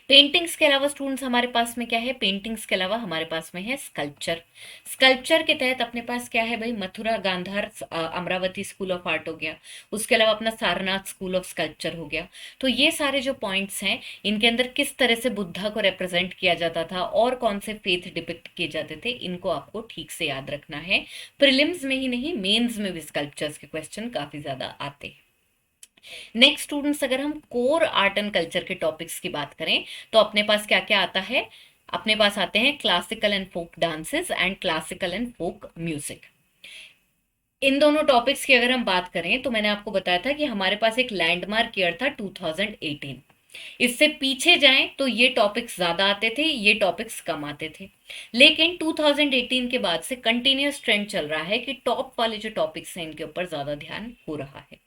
पेंटिंग्स के अलावा स्टूडेंट्स हमारे पास में क्या है, पेंटिंग्स के अलावा हमारे पास में है स्कल्पचर। स्कल्पचर के तहत अपने पास क्या है भाई, Mathura Gandhara Amaravati school of art हो गया, उसके अलावा अपना सारनाथ स्कूल ऑफ स्कल्पचर हो गया। तो ये सारे जो पॉइंट्स हैं, इनके अंदर किस तरह से बुद्धा को रिप्रेजेंट किया जाता था और कौन से फेथ डिपिक्ट किए जाते थे, इनको आपको ठीक से याद रखना है। प्रिलिम्स में ही नहीं, मेंस में भी स्कल्पचर्स के क्वेश्चन काफी ज्यादा आते हैं। नेक्स्ट स्टूडेंट्स, अगर हम कोर आर्ट एंड कल्चर के टॉपिक्स की बात करें तो अपने पास क्या क्या आता है, अपने पास आते हैं classical and folk dances and classical and folk music. इन दोनों टॉपिक्स की अगर हम बात करें तो मैंने आपको बताया था कि हमारे पास एक लैंडमार्क ईयर था 2018। इससे पीछे जाएं तो ये टॉपिक्स ज्यादा आते थे, ये टॉपिक्स कम आते थे। लेकिन 2018 के बाद से कंटिन्यूअस ट्रेंड चल रहा है कि टॉप वाले जो टॉपिक्स हैं इनके ऊपर ज्यादा ध्यान हो रहा है।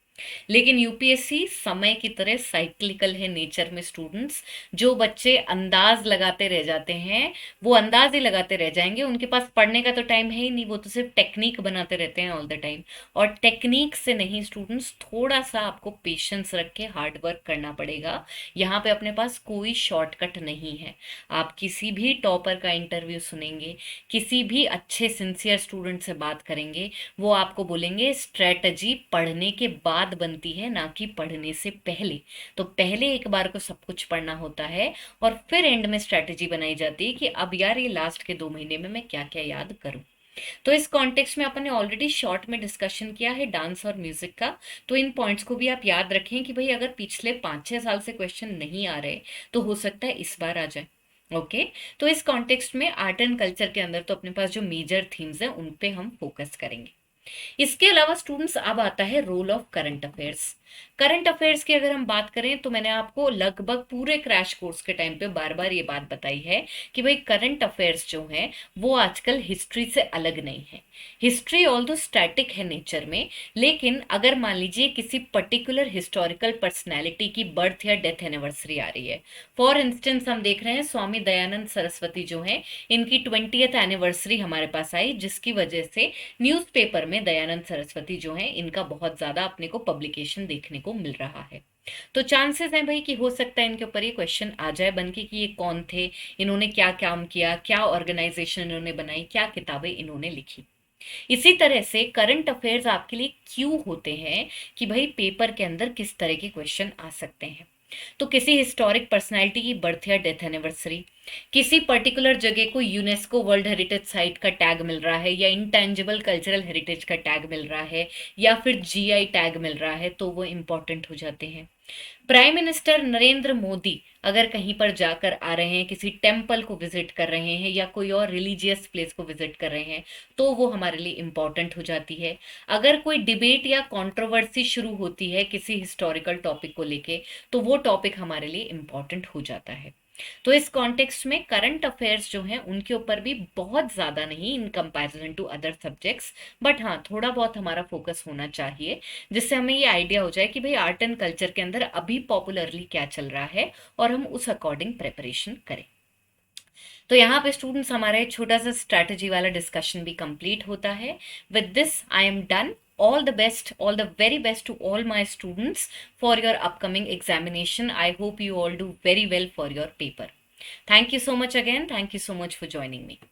लेकिन यूपीएससी समय की तरह साइक्लिकल है नेचर में स्टूडेंट्स। जो बच्चे अंदाज लगाते रह जाते हैं वो अंदाज ही लगाते रह जाएंगे, उनके पास पढ़ने का तो टाइम है ही नहीं, वो तो सिर्फ टेक्निक बनाते रहते हैं ऑल द टाइम। और टेक्निक से नहीं स्टूडेंट्स, थोड़ा सा आपको पेशेंस रख के हार्ड वर्क करना पड़ेगा। यहाँ पे अपने पास कोई शॉर्टकट नहीं है। आप किसी भी टॉपर का इंटरव्यू सुनेंगे, किसी भी अच्छे सिंसियर स्टूडेंट से बात करेंगे, वो आपको बोलेंगे स्ट्रेटजी पढ़ने के बाद बनती है, ना कि पढ़ने से पहले। तो पहले एक बार को सब कुछ पढ़ना होता है और फिर एंड में स्ट्रेटजी बनाई जाती है कि अब यार ये लास्ट के 2 महीने में मैं क्या क्या याद करूं। तो इस कॉन्टेक्स्ट में अपन ने ऑलरेडी शॉर्ट में डिस्कशन किया है डांस और म्यूजिक का। तो इन पॉइंट्स को भी आप याद रखें कि भाई अगर पिछले 5-6 साल से क्वेश्चन नहीं आ रहे तो हो सकता है इस बार आ जाए। ओके, तो इस कॉन्टेक्स्ट में आर्ट एंड कल्चर के अंदर तो अपने पास जो मेजर थीम्स हैं उन पे हम फोकस करेंगे। इसके अलावा स्टूडेंट्स अब आता है role of current affairs. Current affairs की अगर हम बात करें तो मैंने आपको लगभग पूरे क्रैश कोर्स के टाइम पे बार बार ये बात बताई है कि भाई करंट अफेयर्स जो हैं वो आजकल हिस्ट्री से अलग नहीं है। हिस्ट्री ऑल दो स्टैटिक है नेचर में, लेकिन अगर मान लीजिए किसी पर्टिकुलर हिस्टोरिकल पर्सनैलिटी की बर्थ या डेथ एनिवर्सरी आ रही है, फॉर इंस्टेंस हम देख रहे हैं स्वामी दयानंद सरस्वती जो है, इनकी 20th एनिवर्सरी हमारे पास आई, जिसकी वजह से न्यूज़पेपर में दयानंद सरस्वती जो है इनका बहुत ज्यादा अपने को पब्लिकेशन देखने को मिल रहा है। तो चांसेस हैं भाई कि हो सकता है इनके ऊपर ये क्वेश्चन आ जाए बन के कि ये कौन थे, इन्होंने क्या काम किया, क्या ऑर्गेनाइजेशन इन्होंने बनाई, क्या किताबें इन्होंने लिखी। इसी तरह से करंट अफेयर्स आपके लिए क्यों होते हैं कि भाई पेपर के अंदर किस तरह के क्वेश्चन आ सकते हैं। तो किसी हिस्टोरिक पर्सनालिटी की बर्थ या डेथ एनिवर्सरी, किसी पर्टिकुलर जगह को यूनेस्को वर्ल्ड हेरिटेज साइट का टैग मिल रहा है या इंटेंजिबल कल्चरल हेरिटेज का टैग मिल रहा है या फिर जीआई टैग मिल रहा है, तो वो इंपॉर्टेंट हो जाते हैं। प्राइम मिनिस्टर नरेंद्र मोदी अगर कहीं पर जाकर आ रहे हैं, किसी टेम्पल को विजिट कर रहे हैं या कोई और रिलीजियस प्लेस को विजिट कर रहे हैं, तो वो हमारे लिए इम्पॉर्टेंट हो जाती है। अगर कोई डिबेट या कंट्रोवर्सी शुरू होती है किसी हिस्टोरिकल टॉपिक को लेके, तो वो टॉपिक हमारे लिए इम्पॉर्टेंट हो जाता है। तो इस कॉन्टेक्स्ट में करंट अफेयर्स जो हैं उनके ऊपर भी बहुत ज़्यादा नहीं in comparison to other subjects, but हाँ थोड़ा बहुत हमारा फोकस होना चाहिए, जिससे हमें ये आइडिया हो जाए कि भाई आर्ट एंड कल्चर के अंदर अभी पॉपुलरली क्या चल रहा है और हम उस अकॉर्डिंग प्रिपरेशन करें। तो यहाँ पे स्टूडेंट्स हमारा एक छोटा सा स्ट्रैटेजी वाला डिस्कशन भी कंप्लीट होता है। With this I am done. All the best, all the very best to all my students for your upcoming examination. I hope you all do very well for your paper. Thank you so much again. Thank you so much for joining me.